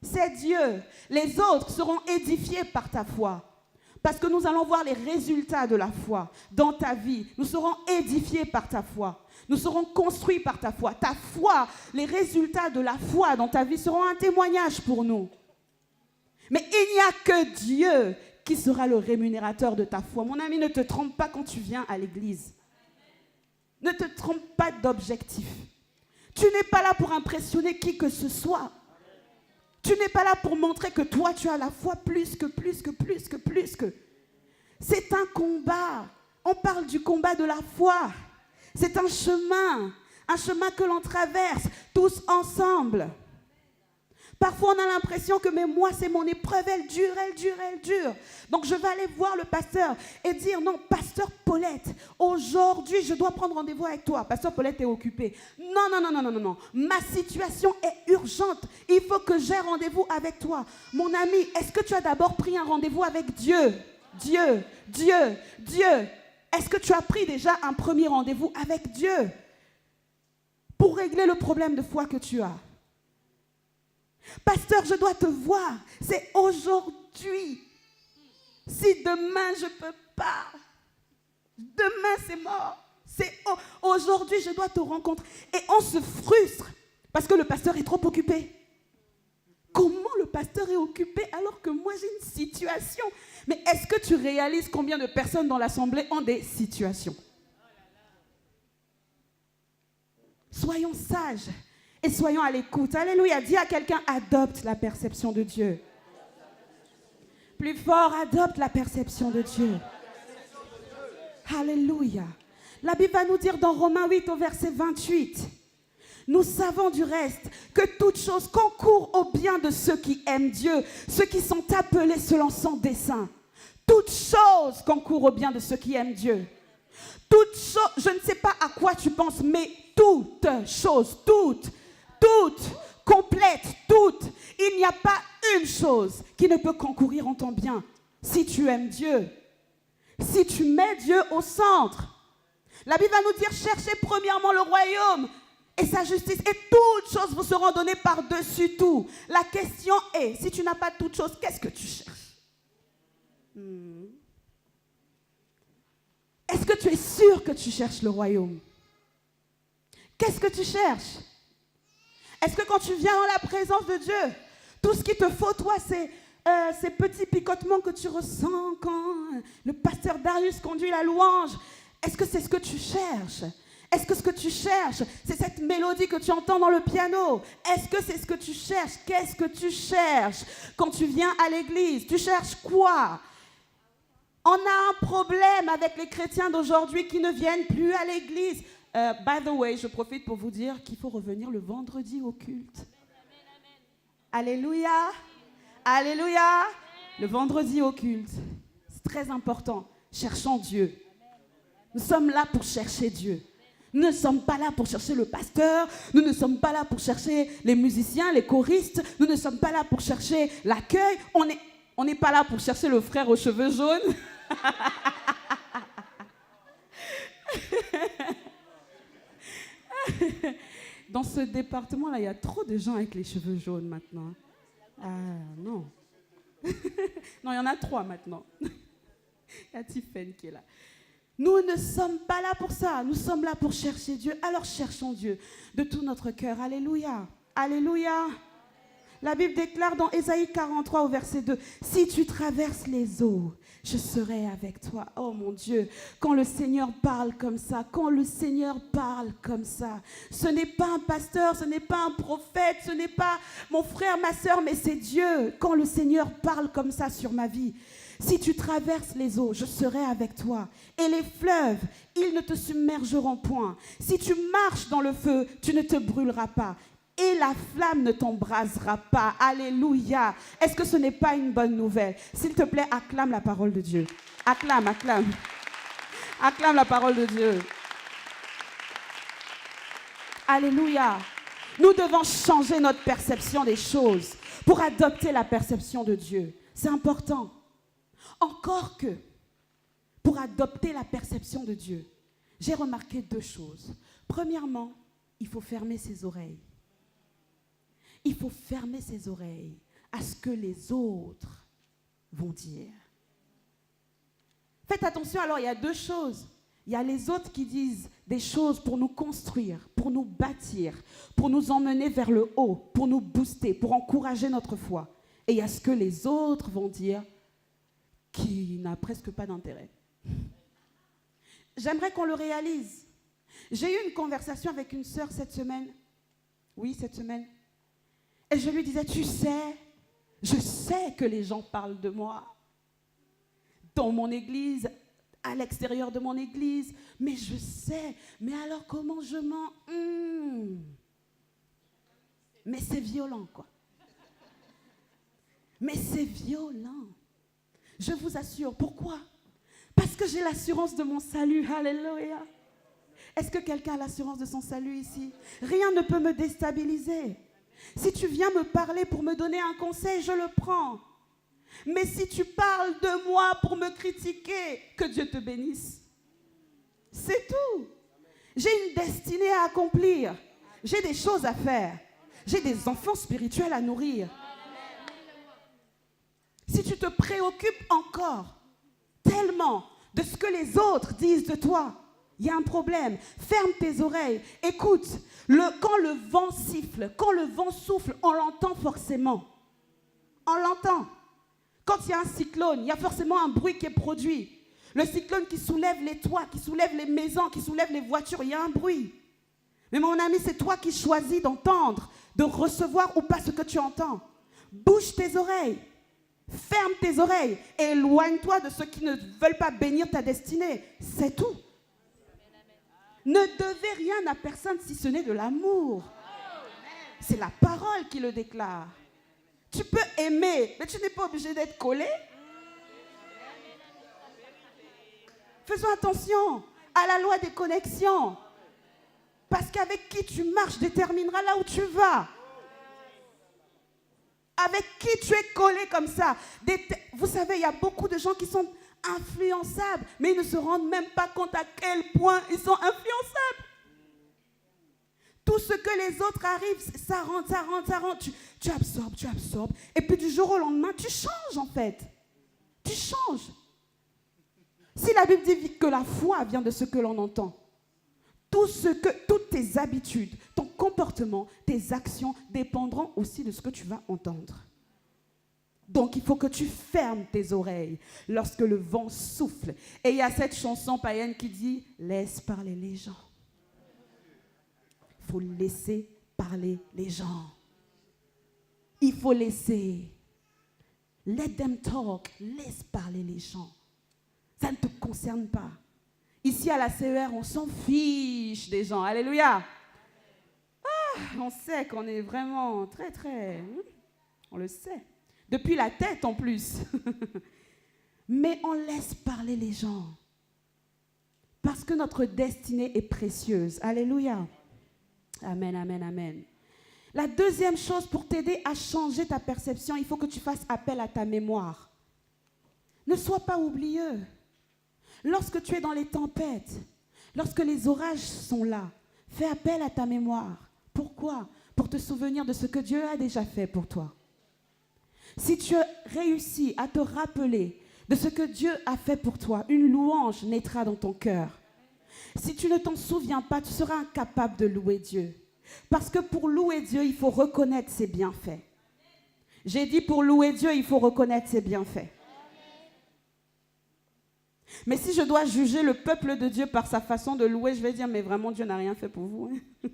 C'est Dieu. Les autres seront édifiés par ta foi. Parce que nous allons voir les résultats de la foi dans ta vie. Nous serons édifiés par ta foi. Nous serons construits par ta foi. Ta foi, les résultats de la foi dans ta vie seront un témoignage pour nous. Mais il n'y a que Dieu qui sera le rémunérateur de ta foi. Mon ami, ne te trompe pas quand tu viens à l'église. Ne te trompe pas d'objectif. Tu n'es pas là pour impressionner qui que ce soit. Tu n'es pas là pour montrer que toi, tu as la foi plus que. C'est un combat. On parle du combat de la foi. C'est un chemin que l'on traverse tous ensemble. Parfois, on a l'impression que mais moi, c'est mon épreuve, elle dure. Donc, je vais aller voir le pasteur et dire, non, pasteur Paulette, aujourd'hui, je dois prendre rendez-vous avec toi. Pasteur Paulette est occupé. Non. Ma situation est urgente. Il faut que j'ai rendez-vous avec toi. Mon ami, est-ce que tu as d'abord pris un rendez-vous avec Dieu? Dieu. Est-ce que tu as pris déjà un premier rendez-vous avec Dieu pour régler le problème de foi que tu as? Pasteur, je dois te voir. C'est aujourd'hui. Si demain, je ne peux pas. Demain, c'est mort. Aujourd'hui, je dois te rencontrer. Et on se frustre parce que le pasteur est trop occupé. Comment le pasteur est occupé alors que moi, j'ai une situation? Mais est-ce que tu réalises combien de personnes dans l'assemblée ont des situations? Soyons sages. Et soyons à l'écoute. Alléluia. Dis à quelqu'un, adopte la perception de Dieu. Plus fort, adopte la perception de Dieu. Alléluia. La Bible va nous dire dans Romains 8 au verset 28, nous savons du reste que toute chose concourt au bien de ceux qui aiment Dieu, ceux qui sont appelés selon son dessein. Toute chose concourt au bien de ceux qui aiment Dieu. Toute chose, je ne sais pas à quoi tu penses, mais toute chose, toute, complète, toute. Il n'y a pas une chose qui ne peut concourir en ton bien si tu aimes Dieu, si tu mets Dieu au centre. La Bible va nous dire, cherchez premièrement le royaume et sa justice et toutes choses vous seront données par-dessus tout. La question est, si tu n'as pas toutes choses, qu'est-ce que tu cherches? Est-ce que tu es sûr que tu cherches le royaume? Qu'est-ce que tu cherches? Est-ce que quand tu viens dans la présence de Dieu, tout ce qu'il te faut, toi, c'est ces petits picotements que tu ressens quand le pasteur Darius conduit la louange? Est-ce que c'est ce que tu cherches? Est-ce que ce que tu cherches, c'est cette mélodie que tu entends dans le piano? Est-ce que c'est ce que tu cherches? Qu'est-ce que tu cherches quand tu viens à l'église? Tu cherches quoi? On a un problème avec les chrétiens d'aujourd'hui qui ne viennent plus à l'église. By the way, je profite pour vous dire qu'il faut revenir le vendredi au culte. Alléluia. Alléluia. Le vendredi au culte. C'est très important. Cherchons Dieu. Nous sommes là pour chercher Dieu. Nous ne sommes pas là pour chercher le pasteur. Nous ne sommes pas là pour chercher les musiciens, les choristes. Nous ne sommes pas là pour chercher l'accueil. On n'est pas là pour chercher le frère aux cheveux jaunes. Dans ce département-là, il y a trop de gens avec les cheveux jaunes maintenant. Ah non. Non, il y en a 3 maintenant. Il y a Tiffany qui est là. Nous ne sommes pas là pour ça. Nous sommes là pour chercher Dieu. Alors cherchons Dieu de tout notre cœur. Alléluia. Alléluia. La Bible déclare dans Ésaïe 43 au verset 2, « Si tu traverses les eaux, je serai avec toi. » Oh mon Dieu, quand le Seigneur parle comme ça, ce n'est pas un pasteur, ce n'est pas un prophète, ce n'est pas mon frère, ma soeur, mais c'est Dieu. Quand le Seigneur parle comme ça sur ma vie, si tu traverses les eaux, je serai avec toi. Et les fleuves, ils ne te submergeront point. Si tu marches dans le feu, tu ne te brûleras pas. Et la flamme ne t'embrasera pas. Alléluia. Est-ce que ce n'est pas une bonne nouvelle? S'il te plaît, acclame la parole de Dieu. Acclame. Acclame la parole de Dieu. Alléluia. Nous devons changer notre perception des choses pour adopter la perception de Dieu. C'est important. Encore que, pour adopter la perception de Dieu, j'ai remarqué 2 choses. Premièrement, il faut fermer ses oreilles. Il faut fermer ses oreilles à ce que les autres vont dire. Faites attention, alors il y a deux choses. Il y a les autres qui disent des choses pour nous construire, pour nous bâtir, pour nous emmener vers le haut, pour nous booster, pour encourager notre foi. Et il y a ce que les autres vont dire qui n'a presque pas d'intérêt. J'aimerais qu'on le réalise. J'ai eu une conversation avec une sœur cette semaine. Oui, cette semaine. Et je lui disais, tu sais, je sais que les gens parlent de moi dans mon église, à l'extérieur de mon église, mais je sais, mais alors comment je mens Mais c'est violent, quoi. Mais c'est violent. Je vous assure, pourquoi? Parce que j'ai l'assurance de mon salut, alléluia. Est-ce que quelqu'un a l'assurance de son salut ici? Rien ne peut me déstabiliser. Si tu viens me parler pour me donner un conseil, je le prends. Mais si tu parles de moi pour me critiquer, que Dieu te bénisse. C'est tout. J'ai une destinée à accomplir. J'ai des choses à faire. J'ai des enfants spirituels à nourrir. Si tu te préoccupes encore tellement de ce que les autres disent de toi, il y a un problème. Ferme tes oreilles. Écoute, quand le vent siffle, quand le vent souffle, on l'entend forcément. On l'entend. Quand il y a un cyclone, il y a forcément un bruit qui est produit. Le cyclone qui soulève les toits, qui soulève les maisons, qui soulève les voitures, il y a un bruit. Mais mon ami, c'est toi qui choisis d'entendre, de recevoir ou pas ce que tu entends. Bouge tes oreilles. Ferme tes oreilles. Et éloigne-toi de ceux qui ne veulent pas bénir ta destinée. C'est tout. Ne devez rien à personne si ce n'est de l'amour. C'est la parole qui le déclare. Tu peux aimer, mais tu n'es pas obligé d'être collé. Faisons attention à la loi des connexions. Parce qu'avec qui tu marches déterminera là où tu vas. Avec qui tu es collé comme ça. Vous savez, il y a beaucoup de gens qui sont influençables, mais ils ne se rendent même pas compte à quel point ils sont influençables. Tout ce que les autres arrivent, ça rentre. Tu absorbes. Et puis du jour au lendemain, tu changes en fait. Tu changes. Si la Bible dit que la foi vient de ce que l'on entend, toutes tes habitudes, ton comportement, tes actions dépendront aussi de ce que tu vas entendre. Donc, il faut que tu fermes tes oreilles lorsque le vent souffle. Et il y a cette chanson païenne qui dit « Laisse parler les gens ». Il faut laisser parler les gens. Il faut laisser. Let them talk. Laisse parler les gens. Ça ne te concerne pas. Ici, à la CER, on s'en fiche des gens. Alléluia. On sait qu'on est vraiment très... On le sait. Depuis la tête, en plus. Mais on laisse parler les gens. Parce que notre destinée est précieuse. Alléluia. Amen, amen, amen. La deuxième chose pour t'aider à changer ta perception, il faut que tu fasses appel à ta mémoire. Ne sois pas oublieux. Lorsque tu es dans les tempêtes, lorsque les orages sont là, fais appel à ta mémoire. Pourquoi? Pour te souvenir de ce que Dieu a déjà fait pour toi. Si tu réussis à te rappeler de ce que Dieu a fait pour toi, une louange naîtra dans ton cœur. Si tu ne t'en souviens pas, tu seras incapable de louer Dieu. Parce que pour louer Dieu, il faut reconnaître ses bienfaits. J'ai dit pour louer Dieu, il faut reconnaître ses bienfaits. Mais si je dois juger le peuple de Dieu par sa façon de louer, je vais dire, mais vraiment, Dieu n'a rien fait pour vous. Hein.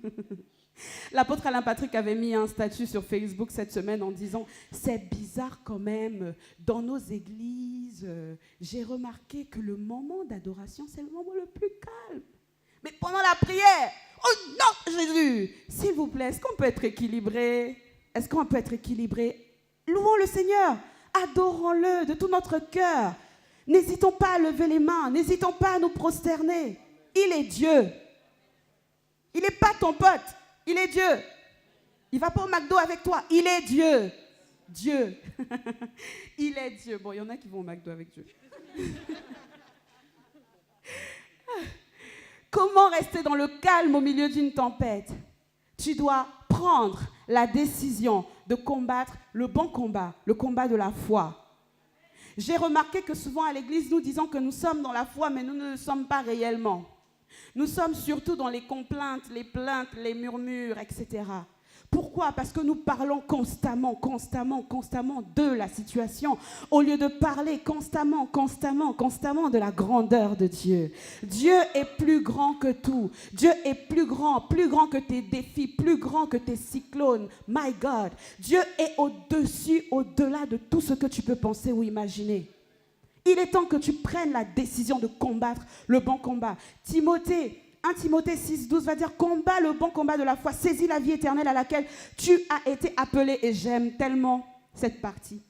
L'apôtre Alain Patrick avait mis un statut sur Facebook cette semaine en disant « C'est bizarre quand même, dans nos églises, j'ai remarqué que le moment d'adoration, c'est le moment le plus calme. Mais pendant la prière, oh non, Jésus, s'il vous plaît, est-ce qu'on peut être équilibré? Est-ce qu'on peut être équilibré? Louons le Seigneur, adorons-le de tout notre cœur. N'hésitons pas à lever les mains, n'hésitons pas à nous prosterner. Il est Dieu. Il n'est pas ton pote. Il est Dieu. Il ne va pas au McDo avec toi. Il est Dieu. Dieu. Il est Dieu. Bon, il y en a qui vont au McDo avec Dieu. Comment rester dans le calme au milieu d'une tempête? Tu dois prendre la décision de combattre le bon combat, le combat de la foi. J'ai remarqué que souvent à l'église, nous disons que nous sommes dans la foi, mais nous ne le sommes pas réellement. Nous sommes surtout dans les complaintes, les murmures, etc. Pourquoi? Parce que nous parlons constamment de la situation, au lieu de parler constamment de la grandeur de Dieu. Dieu est plus grand que tout. Dieu est plus grand que tes défis, plus grand que tes cyclones. My God, Dieu est au-dessus, au-delà de tout ce que tu peux penser ou imaginer. Il est temps que tu prennes la décision de combattre le bon combat. 1 Timothée 6,12 va dire « Combat le bon combat de la foi, saisis la vie éternelle à laquelle tu as été appelé. » Et j'aime tellement cette partie.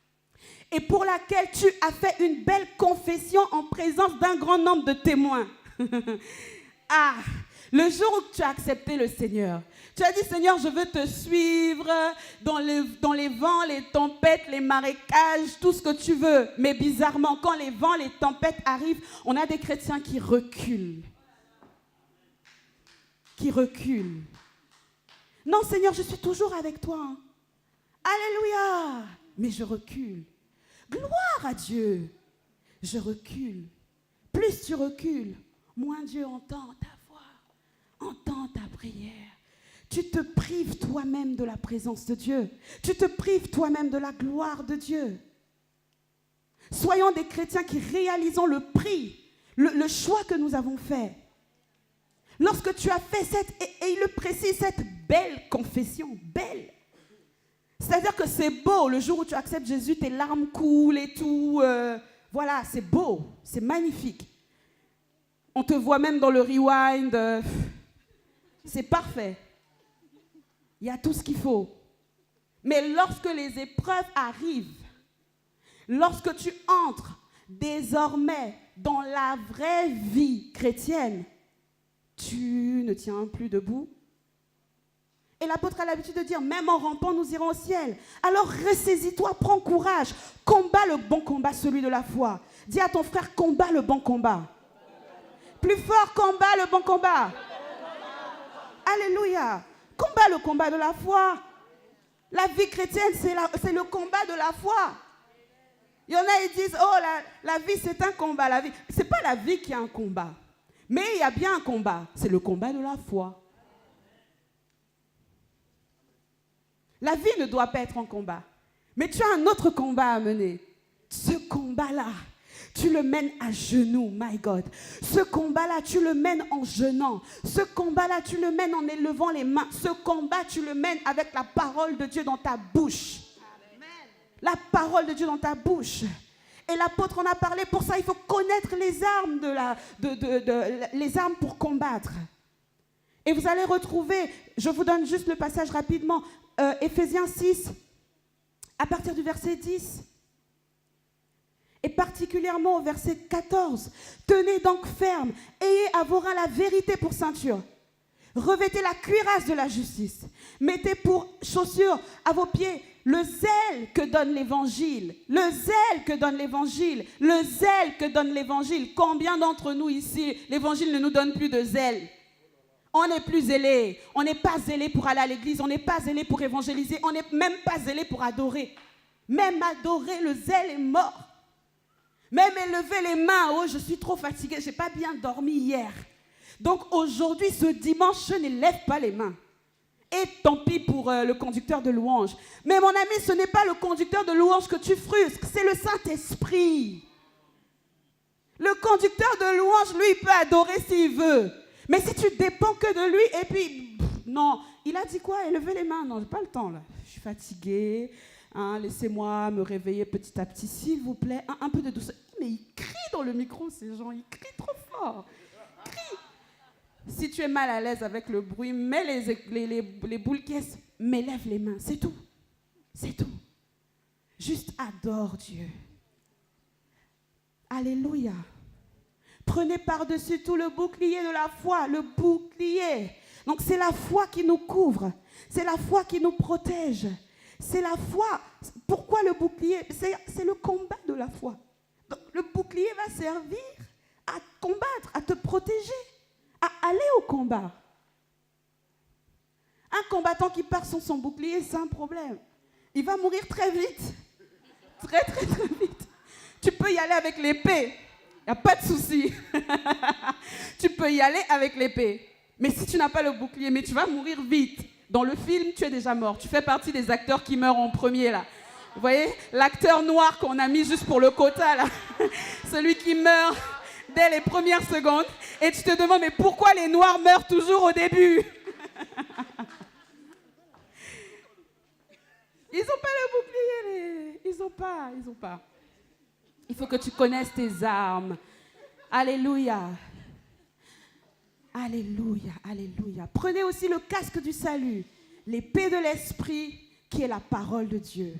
« Et pour laquelle tu as fait une belle confession en présence d'un grand nombre de témoins. » Ah, le jour où tu as accepté le Seigneur, tu as dit « Seigneur, je veux te suivre dans les vents, les tempêtes, les marécages, tout ce que tu veux. » Mais bizarrement, quand les vents, les tempêtes arrivent, on a des chrétiens qui reculent. Non, Seigneur, je suis toujours avec toi. Alléluia. Mais je recule. Gloire à Dieu. Je recule. Plus tu recules, moins Dieu entend ta voix, entend ta prière. Tu te prives toi-même de la présence de Dieu. Tu te prives toi-même de la gloire de Dieu. Soyons des chrétiens qui réalisons le prix, le choix que nous avons fait. Lorsque tu as fait et il le précise, cette belle confession, belle. C'est-à-dire que c'est beau, le jour où tu acceptes Jésus, tes larmes coulent et tout. Voilà, c'est beau, c'est magnifique. On te voit même dans le rewind. C'est parfait. Il y a tout ce qu'il faut. Mais lorsque les épreuves arrivent, lorsque tu entres désormais dans la vraie vie chrétienne, tu ne tiens plus debout. Et l'apôtre a l'habitude de dire, même en rampant, nous irons au ciel. Alors ressaisis-toi, prends courage, combat le bon combat, celui de la foi. Dis à ton frère, combat le bon combat. Plus fort, combat le bon combat. Alléluia. Combat le combat de la foi. La vie chrétienne, c'est le combat de la foi. Il y en a, ils disent, oh, la vie, c'est un combat. La vie, c'est pas la vie qui est un combat. Mais il y a bien un combat, c'est le combat de la foi. La vie ne doit pas être en combat. Mais tu as un autre combat à mener. Ce combat-là, tu le mènes à genoux, my God. Ce combat-là, tu le mènes en jeûnant. Ce combat-là, tu le mènes en élevant les mains. Ce combat, tu le mènes avec la parole de Dieu dans ta bouche. La parole de Dieu dans ta bouche. Et l'apôtre en a parlé, pour ça il faut connaître les armes, les armes pour combattre. Et vous allez retrouver, je vous donne juste le passage rapidement, Éphésiens 6, à partir du verset 10, et particulièrement au verset 14. Tenez donc ferme, ayez à vos reins la vérité pour ceinture. Revêtez la cuirasse de la justice. Mettez pour chaussures à vos pieds le zèle que donne l'évangile. Le zèle que donne l'évangile. Le zèle que donne l'évangile. Combien d'entre nous ici, l'évangile ne nous donne plus de zèle? On n'est plus zélé. On n'est pas zélé pour aller à l'église. On n'est pas zélé pour évangéliser. On n'est même pas zélé pour adorer. Même adorer, le zèle est mort. Même élever les mains. Oh, je suis trop fatiguée. Je n'ai pas bien dormi hier. Donc aujourd'hui, ce dimanche, je n'élève pas les mains. Et tant pis pour le conducteur de louange. Mais mon ami, ce n'est pas le conducteur de louange que tu frustres, c'est le Saint-Esprit. Le conducteur de louange, lui, il peut adorer s'il veut. Mais si tu dépends que de lui, et puis, non, il a dit quoi? Élever les mains? Non, j'ai pas le temps là. Je suis fatiguée. Hein, laissez-moi me réveiller petit à petit, s'il vous plaît. Un peu de douceur. Mais ils crient dans le micro, ces gens, ils crient trop fort. Ils crient. Si tu es mal à l'aise avec le bruit, mets les boules caisses, mais lève les mains, c'est tout. C'est tout. Juste adore Dieu. Alléluia. Prenez par-dessus tout le bouclier de la foi, le bouclier. Donc c'est la foi qui nous couvre, c'est la foi qui nous protège. C'est la foi. Pourquoi le bouclier? C'est le combat de la foi. Donc, le bouclier va servir à combattre, à te protéger, à aller au combat. Un combattant qui part sans son bouclier, c'est un problème. Il va mourir très vite. Très, très, très vite. Tu peux y aller avec l'épée. Il n'y a pas de souci. Tu peux y aller avec l'épée. Mais si tu n'as pas le bouclier, mais tu vas mourir vite. Dans le film, tu es déjà mort. Tu fais partie des acteurs qui meurent en premier, là. Vous voyez, l'acteur noir qu'on a mis juste pour le quota, là. Celui qui meurt dès les premières secondes. Et tu te demandes, mais pourquoi les noirs meurent toujours au début? Ils n'ont pas le bouclier, Ils n'ont pas. Il faut que tu connaisses tes armes. Alléluia. Alléluia, alléluia. Prenez aussi le casque du salut, l'épée de l'esprit qui est la parole de Dieu.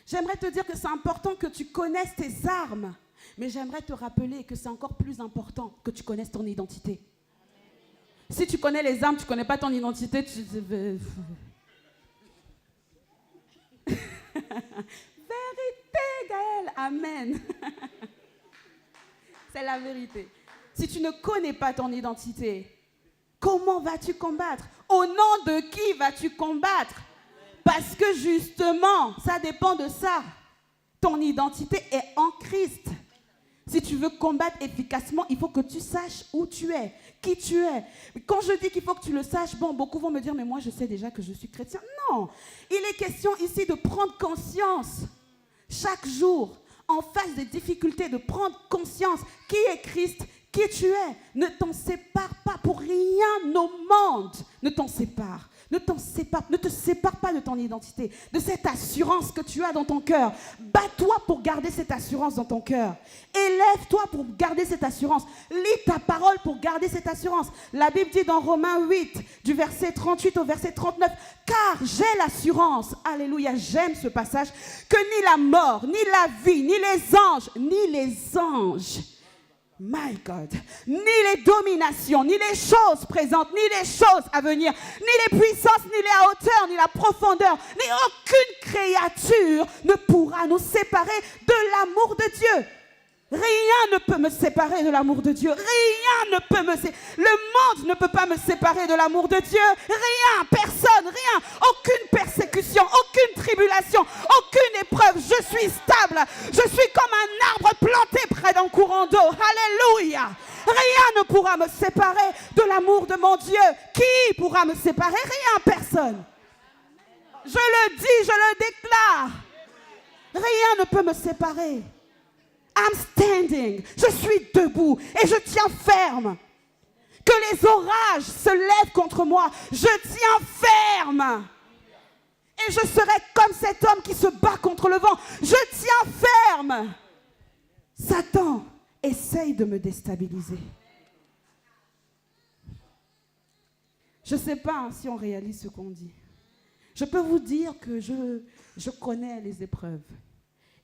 J'aimerais te dire que c'est important que tu connaisses tes armes, mais j'aimerais te rappeler que c'est encore plus important que tu connaisses ton identité. Si tu connais les armes, tu ne connais pas ton identité, tu... Vérité, Gaël, amen. C'est la vérité. Si tu ne connais pas ton identité, comment vas-tu combattre? Au nom de qui vas-tu combattre? Parce que justement, ça dépend de ça. Ton identité est en Christ. Si tu veux combattre efficacement, il faut que tu saches où tu es, qui tu es. Quand je dis qu'il faut que tu le saches, bon, beaucoup vont me dire, mais moi je sais déjà que je suis chrétien. Non, il est question ici de prendre conscience chaque jour, en face des difficultés, de prendre conscience qui est Christ, qui tu es. Ne t'en sépare pas pour rien au monde. Ne t'en sépare. Ne te sépare pas de ton identité, de cette assurance que tu as dans ton cœur. Bats-toi pour garder cette assurance dans ton cœur. Élève-toi pour garder cette assurance. Lis ta parole pour garder cette assurance. La Bible dit dans Romains 8, du verset 38 au verset 39, « Car j'ai l'assurance, alléluia, j'aime ce passage, que ni la mort, ni la vie, ni les anges, my God, ni les dominations, ni les choses présentes, ni les choses à venir, ni les puissances, ni la hauteur, ni la profondeur, ni aucune créature ne pourra nous séparer de l'amour de Dieu. Rien ne peut me séparer de l'amour de Dieu. Rien ne peut me séparer. Le monde ne peut pas me séparer de l'amour de Dieu. Rien, personne, rien. Aucune persécution, aucune tribulation, aucune épreuve. Je suis stable. Je suis comme un arbre planté près d'un courant d'eau. Alléluia. Rien ne pourra me séparer de l'amour de mon Dieu. Qui pourra me séparer? Rien, personne. Je le dis, je le déclare. Rien ne peut me séparer. I'm standing. Je suis debout et je tiens ferme. Que les orages se lèvent contre moi, je tiens ferme. Et je serai comme cet homme qui se bat contre le vent. Je tiens ferme. Satan essaye de me déstabiliser. Je ne sais pas si on réalise ce qu'on dit. Je peux vous dire que je connais les épreuves.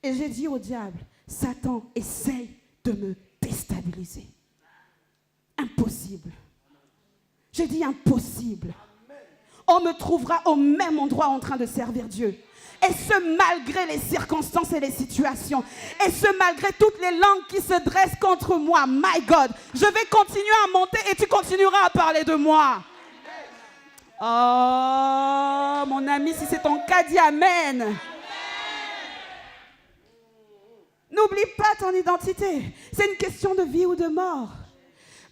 Et j'ai dit au diable, Satan essaye de me déstabiliser. Impossible. J'ai dit impossible. On me trouvera au même endroit en train de servir Dieu. Et ce malgré les circonstances et les situations. Et ce malgré toutes les langues qui se dressent contre moi. My God, je vais continuer à monter et tu continueras à parler de moi. Oh, mon ami, si c'est ton cas, dis amen. N'oublie pas ton identité. C'est une question de vie ou de mort.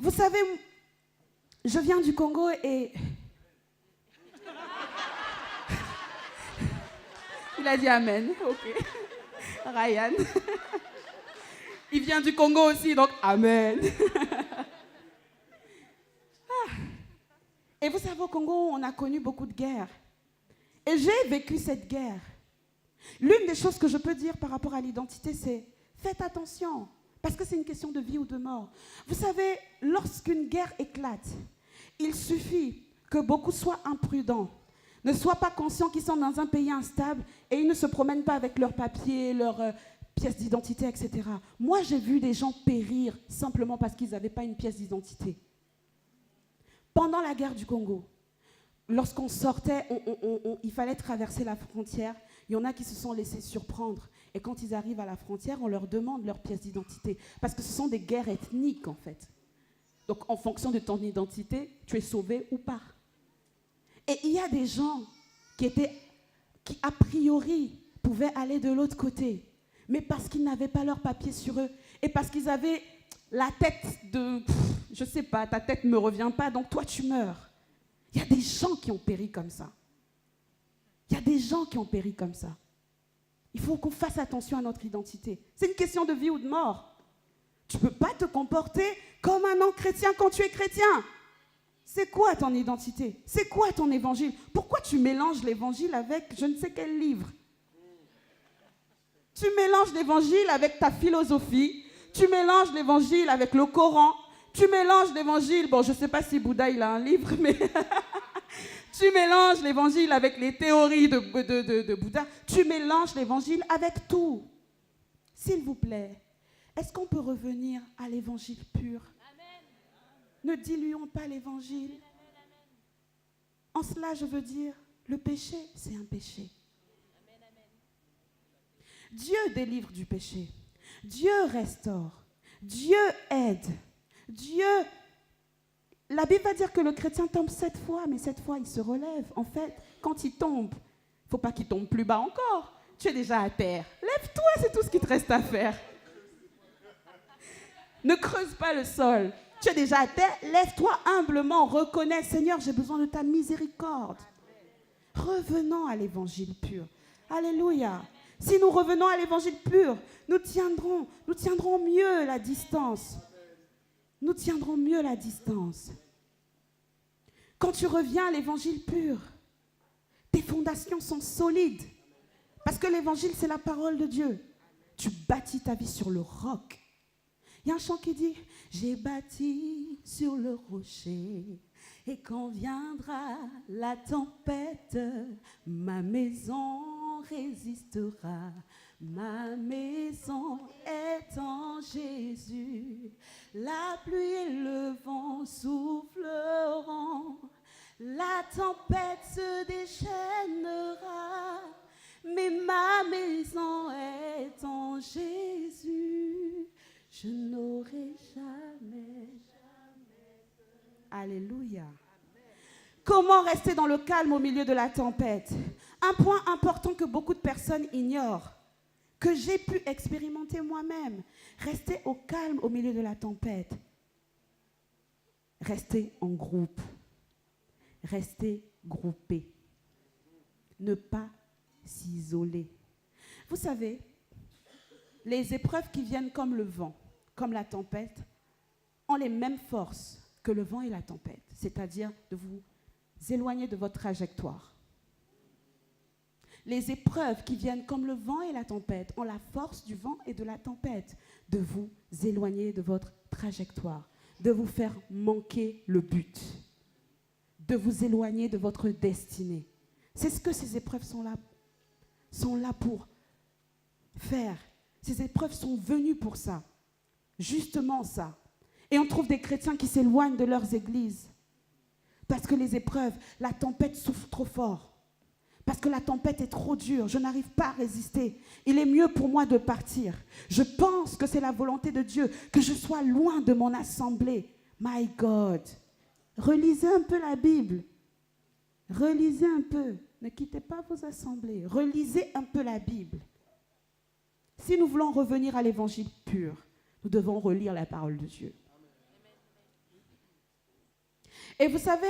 Vous savez, je viens du Congo et... Il a dit amen, ok. Ryan. Il vient du Congo aussi, donc amen. Et vous savez, au Congo, on a connu beaucoup de guerres. Et j'ai vécu cette guerre. L'une des choses que je peux dire par rapport à l'identité, c'est faites attention, parce que c'est une question de vie ou de mort. Vous savez, lorsqu'une guerre éclate, il suffit que beaucoup soient imprudents, ne soient pas conscients qu'ils sont dans un pays instable et ils ne se promènent pas avec leurs papiers, leurs pièces d'identité, etc. Moi, j'ai vu des gens périr simplement parce qu'ils n'avaient pas une pièce d'identité. Pendant la guerre du Congo, lorsqu'on sortait, il fallait traverser la frontière. Il y en a qui se sont laissés surprendre. Et quand ils arrivent à la frontière, on leur demande leur pièce d'identité. Parce que ce sont des guerres ethniques, en fait. Donc, en fonction de ton identité, tu es sauvé ou pas. Et il y a des gens qui, a priori, pouvaient aller de l'autre côté. mais parce qu'ils n'avaient pas leurs papiers sur eux et parce qu'ils avaient la tête de... je ne sais pas, ta tête ne me revient pas, donc toi tu meurs. Il y a des gens qui ont péri comme ça. Il y a des gens qui ont péri comme ça. Il faut qu'on fasse attention à notre identité. C'est une question de vie ou de mort. Tu ne peux pas te comporter comme un non-chrétien quand tu es chrétien. C'est quoi ton identité? C'est quoi ton évangile? Pourquoi tu mélanges l'évangile avec je ne sais quel livre? Tu mélanges l'évangile avec ta philosophie. Tu mélanges l'évangile avec le Coran. Tu mélanges l'évangile, bon, je ne sais pas si Bouddha il a un livre, mais tu mélanges l'évangile avec les théories de Bouddha. Tu mélanges l'évangile avec tout. S'il vous plaît, est-ce qu'on peut revenir à l'évangile pur? Amen. Ne diluons pas l'évangile. En cela, je veux dire, le péché, c'est un péché. Dieu délivre du péché. Dieu restaure. Dieu aide. Dieu, la Bible va dire que le chrétien tombe 7 fois, mais 7 fois, il se relève. En fait, quand il tombe, il ne faut pas qu'il tombe plus bas encore. Tu es déjà à terre. Lève-toi, c'est tout ce qu'il te reste à faire. Ne creuse pas le sol. Tu es déjà à terre, lève-toi humblement, reconnais, Seigneur, j'ai besoin de ta miséricorde. Revenons à l'évangile pur. Alléluia. Si nous revenons à l'évangile pur, nous tiendrons mieux la distance. Nous tiendrons mieux la distance. Quand tu reviens à l'évangile pur, tes fondations sont solides. Parce que l'évangile, c'est la parole de Dieu. Tu bâtis ta vie sur le roc. Il y a un chant qui dit « J'ai bâti sur le rocher et quand viendra la tempête, ma maison résistera. Ma maison est en Jésus. La pluie et le vent souffleront. La tempête se déchaînera. Mais ma maison est en Jésus. Je n'aurai jamais. Alléluia. Comment rester dans le calme au milieu de la tempête? Un point important que beaucoup de personnes ignorent, que j'ai pu expérimenter moi-même. Rester au calme au milieu de la tempête. Rester en groupe. Rester groupé. Ne pas s'isoler. Vous savez, les épreuves qui viennent comme le vent, comme la tempête, ont les mêmes forces que le vent et la tempête, c'est-à-dire de vous éloigner de votre trajectoire. Les épreuves qui viennent comme le vent et la tempête ont la force du vent et de la tempête de vous éloigner de votre trajectoire, de vous faire manquer le but, de vous éloigner de votre destinée. C'est ce que ces épreuves sont là pour faire. Ces épreuves sont venues pour ça, justement ça. Et on trouve des chrétiens qui s'éloignent de leurs églises parce que les épreuves, la tempête souffle trop fort. Parce que la tempête est trop dure, je n'arrive pas à résister. Il est mieux pour moi de partir. Je pense que c'est la volonté de Dieu, que je sois loin de mon assemblée. My God. Relisez un peu la Bible. Relisez un peu. Ne quittez pas vos assemblées. Relisez un peu la Bible. Si nous voulons revenir à l'évangile pur, nous devons relire la parole de Dieu. Et vous savez,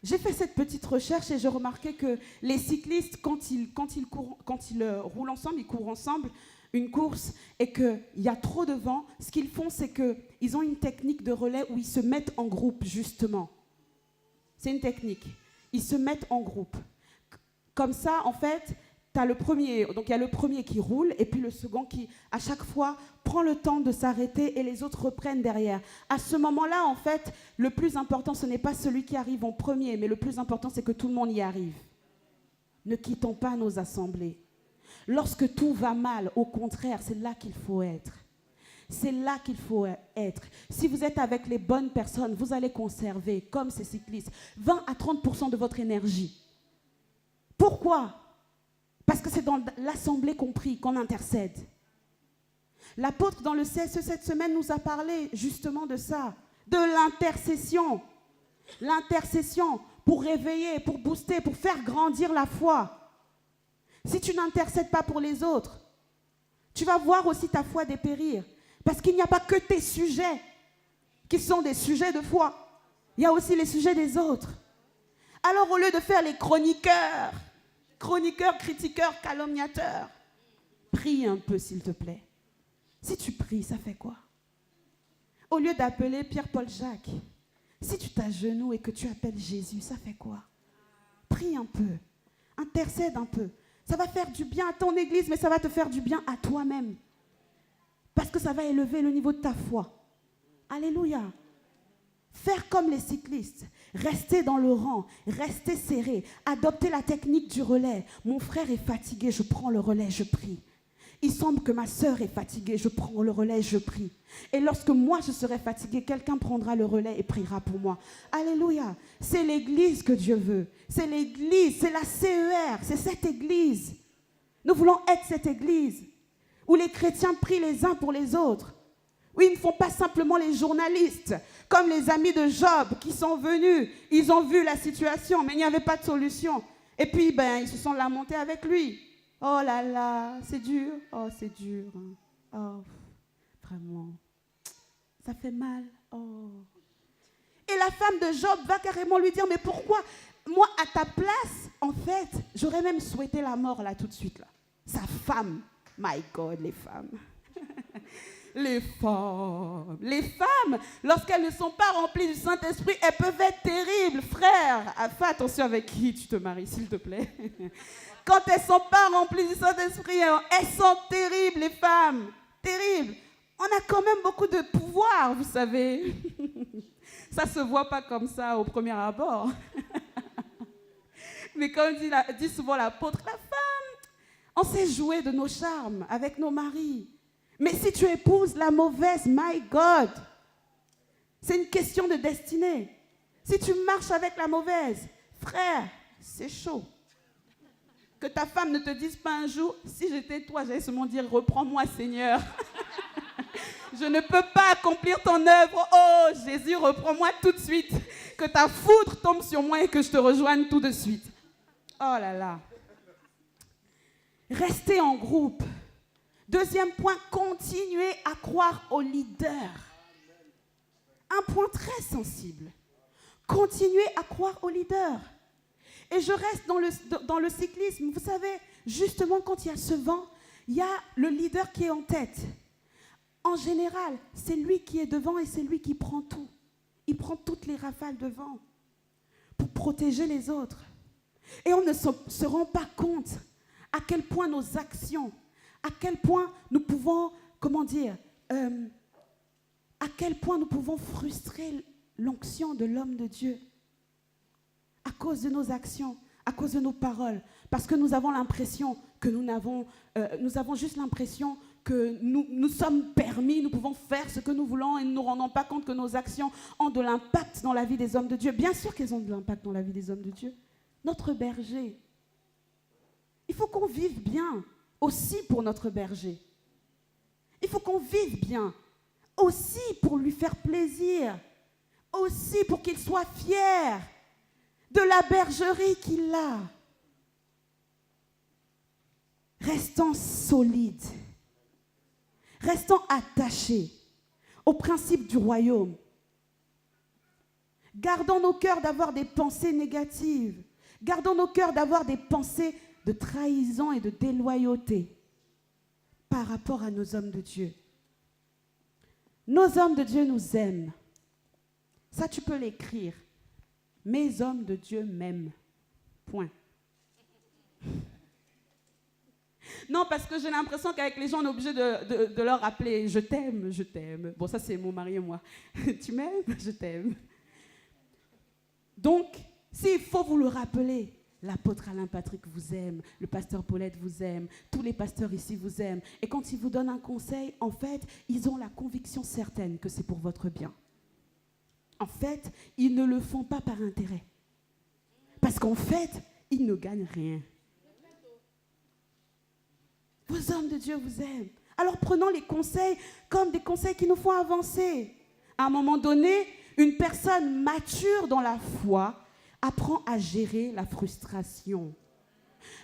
j'ai fait cette petite recherche et j'ai remarqué que les cyclistes, quand ils roulent ensemble, ils courent ensemble une course et qu'il y a trop de vent, ce qu'ils font, c'est qu'ils ont une technique de relais où ils se mettent en groupe, justement. C'est une technique. Ils se mettent en groupe. Comme ça, en fait, t'as le premier, donc il y a le premier qui roule et puis le second qui, à chaque fois, prend le temps de s'arrêter et les autres reprennent derrière. À ce moment-là, en fait, le plus important, ce n'est pas celui qui arrive en premier, mais le plus important, c'est que tout le monde y arrive. Ne quittons pas nos assemblées. Lorsque tout va mal, au contraire, c'est là qu'il faut être. C'est là qu'il faut être. Si vous êtes avec les bonnes personnes, vous allez conserver, comme ces cyclistes, 20 à 30% de votre énergie. Pourquoi ? Parce que c'est dans l'assemblée qu'on intercède. L'apôtre dans le CSE cette semaine nous a parlé justement de ça, de l'intercession. L'intercession pour réveiller, pour booster, pour faire grandir la foi. Si tu n'intercèdes pas pour les autres, tu vas voir aussi ta foi dépérir. Parce qu'il n'y a pas que tes sujets qui sont des sujets de foi. Il y a aussi les sujets des autres. Alors au lieu de faire les chroniqueurs, critiqueurs, calomniateurs, prie un peu s'il te plaît. Si tu pries, ça fait quoi? Au lieu d'appeler Pierre, Paul, Jacques, si tu t'agenouilles et que tu appelles Jésus, ça fait quoi? Prie un peu, intercède un peu. Ça va faire du bien à ton église, mais ça va te faire du bien à toi-même. Parce que ça va élever le niveau de ta foi. Alléluia. Faire comme les cyclistes, rester dans le rang, rester serré, adopter la technique du relais. Mon frère est fatigué, je prends le relais, je prie. Il semble que ma sœur est fatiguée, je prends le relais, je prie. Et lorsque moi je serai fatiguée, quelqu'un prendra le relais et priera pour moi. Alléluia. C'est l'église que Dieu veut. C'est l'église, c'est la CER, c'est cette église. Nous voulons être cette église où les chrétiens prient les uns pour les autres. Où ils ne font pas simplement les journalistes, comme les amis de Job qui sont venus. Ils ont vu la situation, mais il n'y avait pas de solution. Et puis, ils se sont lamentés avec lui. Oh là là, c'est dur. Oh, c'est dur. Oh, vraiment. Ça fait mal. Oh. Et la femme de Job va carrément lui dire, mais pourquoi? Moi, à ta place, en fait, j'aurais même souhaité la mort là tout de suite. Là. Sa femme. My God, les femmes. Les femmes, lorsqu'elles ne sont pas remplies du Saint-Esprit, elles peuvent être terribles. Frère, fais attention avec qui tu te maries, s'il te plaît. Quand elles ne sont pas remplies du Saint-Esprit, elles sont terribles, les femmes. Terribles. On a quand même beaucoup de pouvoir, vous savez. Ça ne se voit pas comme ça au premier abord. Mais comme dit souvent l'apôtre, la femme, on sait jouer de nos charmes avec nos maris. Mais si tu épouses la mauvaise, my God, c'est une question de destinée. Si tu marches avec la mauvaise, frère, c'est chaud. Que ta femme ne te dise pas un jour, si j'étais toi, j'allais seulement dire, reprends-moi Seigneur. Je ne peux pas accomplir ton œuvre. Oh Jésus, reprends-moi tout de suite. Que ta foudre tombe sur moi et que je te rejoigne tout de suite. Oh là là. Restez en groupe. Deuxième point, continuez à croire au leader. Un point très sensible. Continuez à croire au leader. Et je reste dans le cyclisme. Vous savez, justement, quand il y a ce vent, il y a le leader qui est en tête. En général, c'est lui qui est devant et c'est lui qui prend tout. Il prend toutes les rafales de vent pour protéger les autres. Et on ne se rend pas compte à quel point nos actions, à quel point nous pouvons, à quel point nous pouvons frustrer l'onction de l'homme de Dieu à cause de nos actions, à cause de nos paroles, parce que nous avons l'impression que nous avons juste l'impression que nous sommes permis, nous pouvons faire ce que nous voulons et nous ne nous rendons pas compte que nos actions ont de l'impact dans la vie des hommes de Dieu. Bien sûr qu'elles ont de l'impact dans la vie des hommes de Dieu. Notre berger, il faut qu'on vive bien aussi pour notre berger. Il faut qu'on vive bien aussi pour lui faire plaisir, aussi pour qu'il soit fier de la bergerie qu'il a. Restons solides, restons attachés aux principes du royaume. Gardons nos cœurs d'avoir des pensées négatives. Gardons nos cœurs d'avoir des pensées de trahison et de déloyauté par rapport à nos hommes de Dieu. Nos hommes de Dieu nous aiment. Ça, tu peux l'écrire. Mes hommes de Dieu m'aiment. Point. Non, parce que j'ai l'impression qu'avec les gens, on est obligé de leur rappeler « je t'aime, je t'aime ». Bon, ça, c'est mon mari et moi. « Tu m'aimes ? Je t'aime ». Donc, s'il faut vous le rappeler, l'apôtre Alain Patrick vous aime, le pasteur Paulette vous aime, tous les pasteurs ici vous aiment. Et quand ils vous donnent un conseil, en fait, ils ont la conviction certaine que c'est pour votre bien. En fait, ils ne le font pas par intérêt. Parce qu'en fait, ils ne gagnent rien. Vos hommes de Dieu vous aiment. Alors prenons les conseils comme des conseils qui nous font avancer. À un moment donné, une personne mature dans la foi apprend à gérer la frustration.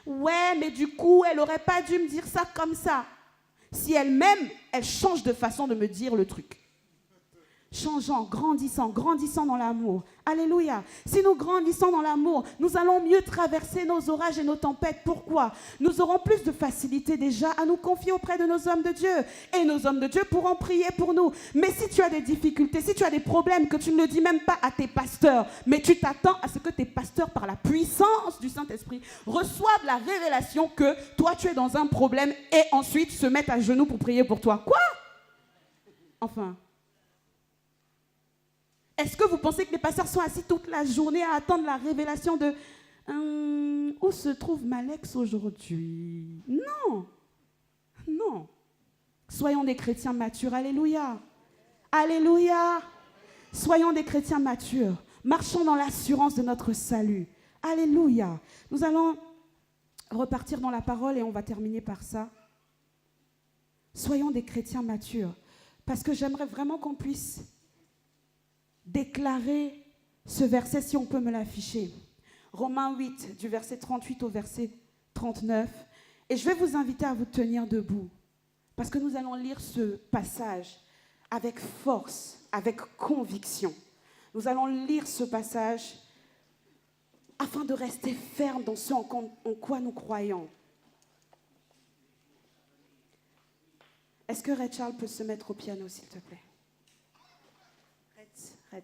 Ouais, mais du coup, elle n'aurait pas dû me dire ça comme ça. si elle-même, elle change de façon de me dire le truc. Changeant, grandissant dans l'amour. Alléluia. Si nous grandissons dans l'amour, nous allons mieux traverser nos orages et nos tempêtes. Pourquoi? Nous aurons plus de facilité déjà à nous confier auprès de nos hommes de Dieu. Et nos hommes de Dieu pourront prier pour nous. Mais si tu as des difficultés, si tu as des problèmes que tu ne le dis même pas à tes pasteurs, mais tu t'attends à ce que tes pasteurs, par la puissance du Saint-Esprit, reçoivent la révélation que toi tu es dans un problème et ensuite se mettent à genoux pour prier pour toi. Quoi? Enfin... Est-ce que vous pensez que les pasteurs sont assis toute la journée à attendre la révélation de où se trouve Malex aujourd'hui? Non. Non. Soyons des chrétiens matures. Alléluia. Alléluia. Soyons des chrétiens matures. Marchons dans l'assurance de notre salut. Alléluia. Nous allons repartir dans la parole et on va terminer par ça. Soyons des chrétiens matures. Parce que j'aimerais vraiment qu'on puisse déclarer ce verset, si on peut me l'afficher. Romains 8, du verset 38 au verset 39. Et je vais vous inviter à vous tenir debout, parce que nous allons lire ce passage avec force, avec conviction. Nous allons lire ce passage afin de rester ferme dans ce en quoi nous croyons. Est-ce que Red Charles peut se mettre au piano, s'il te plaît? Red.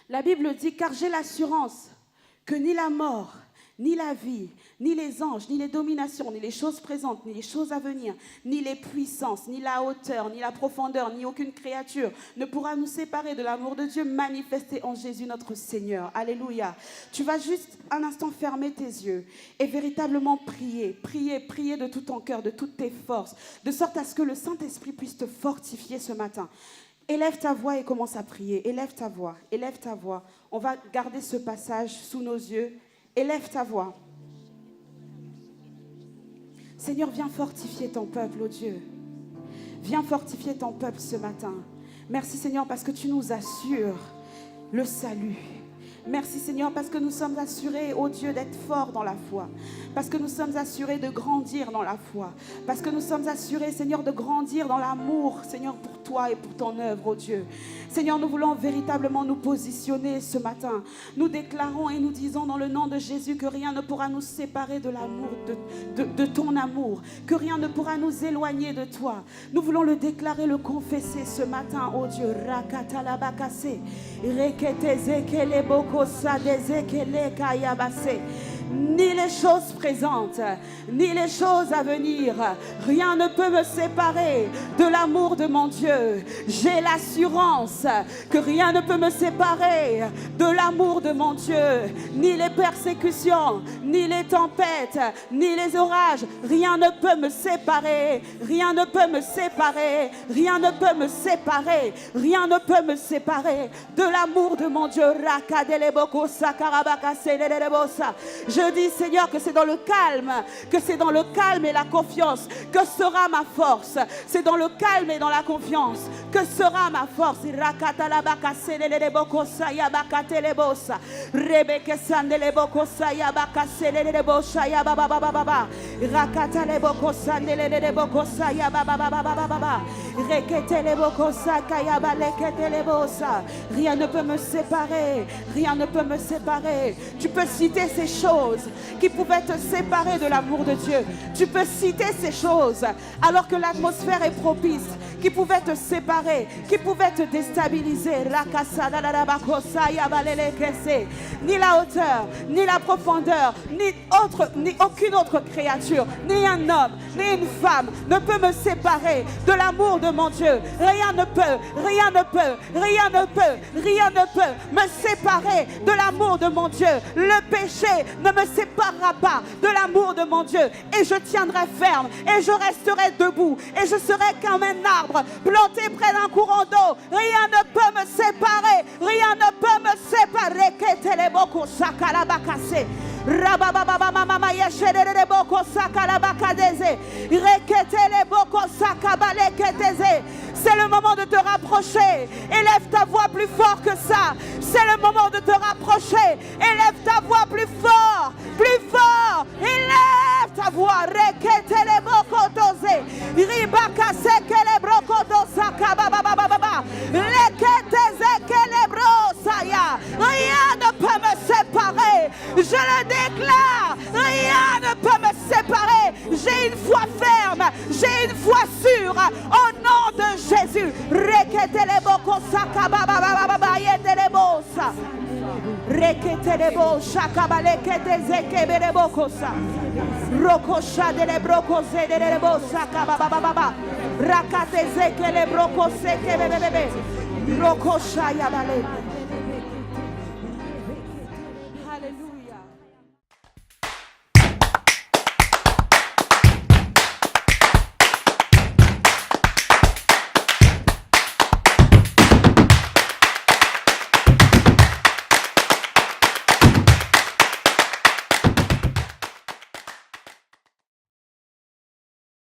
La Bible dit, car j'ai l'assurance que ni la mort, ni la vie, ni les anges, ni les dominations, ni les choses présentes, ni les choses à venir, ni les puissances, ni la hauteur, ni la profondeur, ni aucune créature ne pourra nous séparer de l'amour de Dieu manifesté en Jésus notre Seigneur. Alléluia. Tu vas juste un instant fermer tes yeux et véritablement prier de tout ton cœur, de toutes tes forces, de sorte à ce que le Saint-Esprit puisse te fortifier ce matin. Élève ta voix et commence à prier. Élève ta voix, élève ta voix. On va garder ce passage sous nos yeux. Élève ta voix. Seigneur, viens fortifier ton peuple, oh Dieu. Viens fortifier ton peuple ce matin. Merci Seigneur parce que tu nous assures le salut. Merci Seigneur parce que nous sommes assurés, oh Dieu, d'être forts dans la foi. Parce que nous sommes assurés de grandir dans la foi. Parce que nous sommes assurés, Seigneur, de grandir dans l'amour, Seigneur, pour toi et pour ton œuvre, oh Dieu. Seigneur, nous voulons véritablement nous positionner ce matin. Nous déclarons et nous disons dans le nom de Jésus que rien ne pourra nous séparer de l'amour, de ton amour. Que rien ne pourra nous éloigner de toi. Nous voulons le déclarer, le confesser ce matin, oh Dieu. Rakatalabakase, reketezekele sadezekele kayabase. Ni les choses présentes, ni les choses à venir, rien ne peut me séparer de l'amour de mon Dieu. J'ai l'assurance que rien ne peut me séparer de l'amour de mon Dieu. Ni les persécutions, ni les tempêtes, ni les orages, rien ne peut me séparer. Rien ne peut me séparer. Rien ne peut me séparer. Rien ne peut me séparer de l'amour de mon Dieu. Je dis, Seigneur, que c'est dans le calme et la confiance que sera ma force. C'est dans le calme et dans la confiance que sera ma force. Rien ne peut me séparer. Rien ne peut me séparer. Tu peux citer ces choses qui pouvaient te séparer de l'amour de Dieu. Tu peux citer ces choses alors que l'atmosphère est propice, qui pouvaient te séparer, qui pouvaient te déstabiliser. Ni la hauteur, ni la profondeur, ni aucune autre créature, ni un homme, ni une femme ne peut me séparer de l'amour de mon Dieu. Rien ne peut me séparer de l'amour de mon Dieu. Le péché ne me séparera pas de l'amour de mon Dieu. Et je tiendrai ferme, et je resterai debout, et je serai comme un arbre planté près d'un courant d'eau. Rien ne peut me séparer. Rien ne peut me séparer. C'est le moment de te rapprocher. Élève ta voix plus fort que ça. C'est le moment de te rapprocher. Élève ta voix plus fort. Plus fort. Élève ta voix.
Ribaka sekele brokodo sakaba baba baba. Lekete zekele brosaya. Rien ne peut me séparer. Je le déclare. Rien ne peut me séparer. J'ai une foi ferme. J'ai une foi sûre. Au nom de Jésus. Rekete le boko sakaba baba baba yete le bosa. Rekete le bo shakaba lekete zekebe le bokosa. Rokosha de le brokose de le bosa kaba baba baba. Rakate zekele brokose kebe bebe. Rokosha yabale.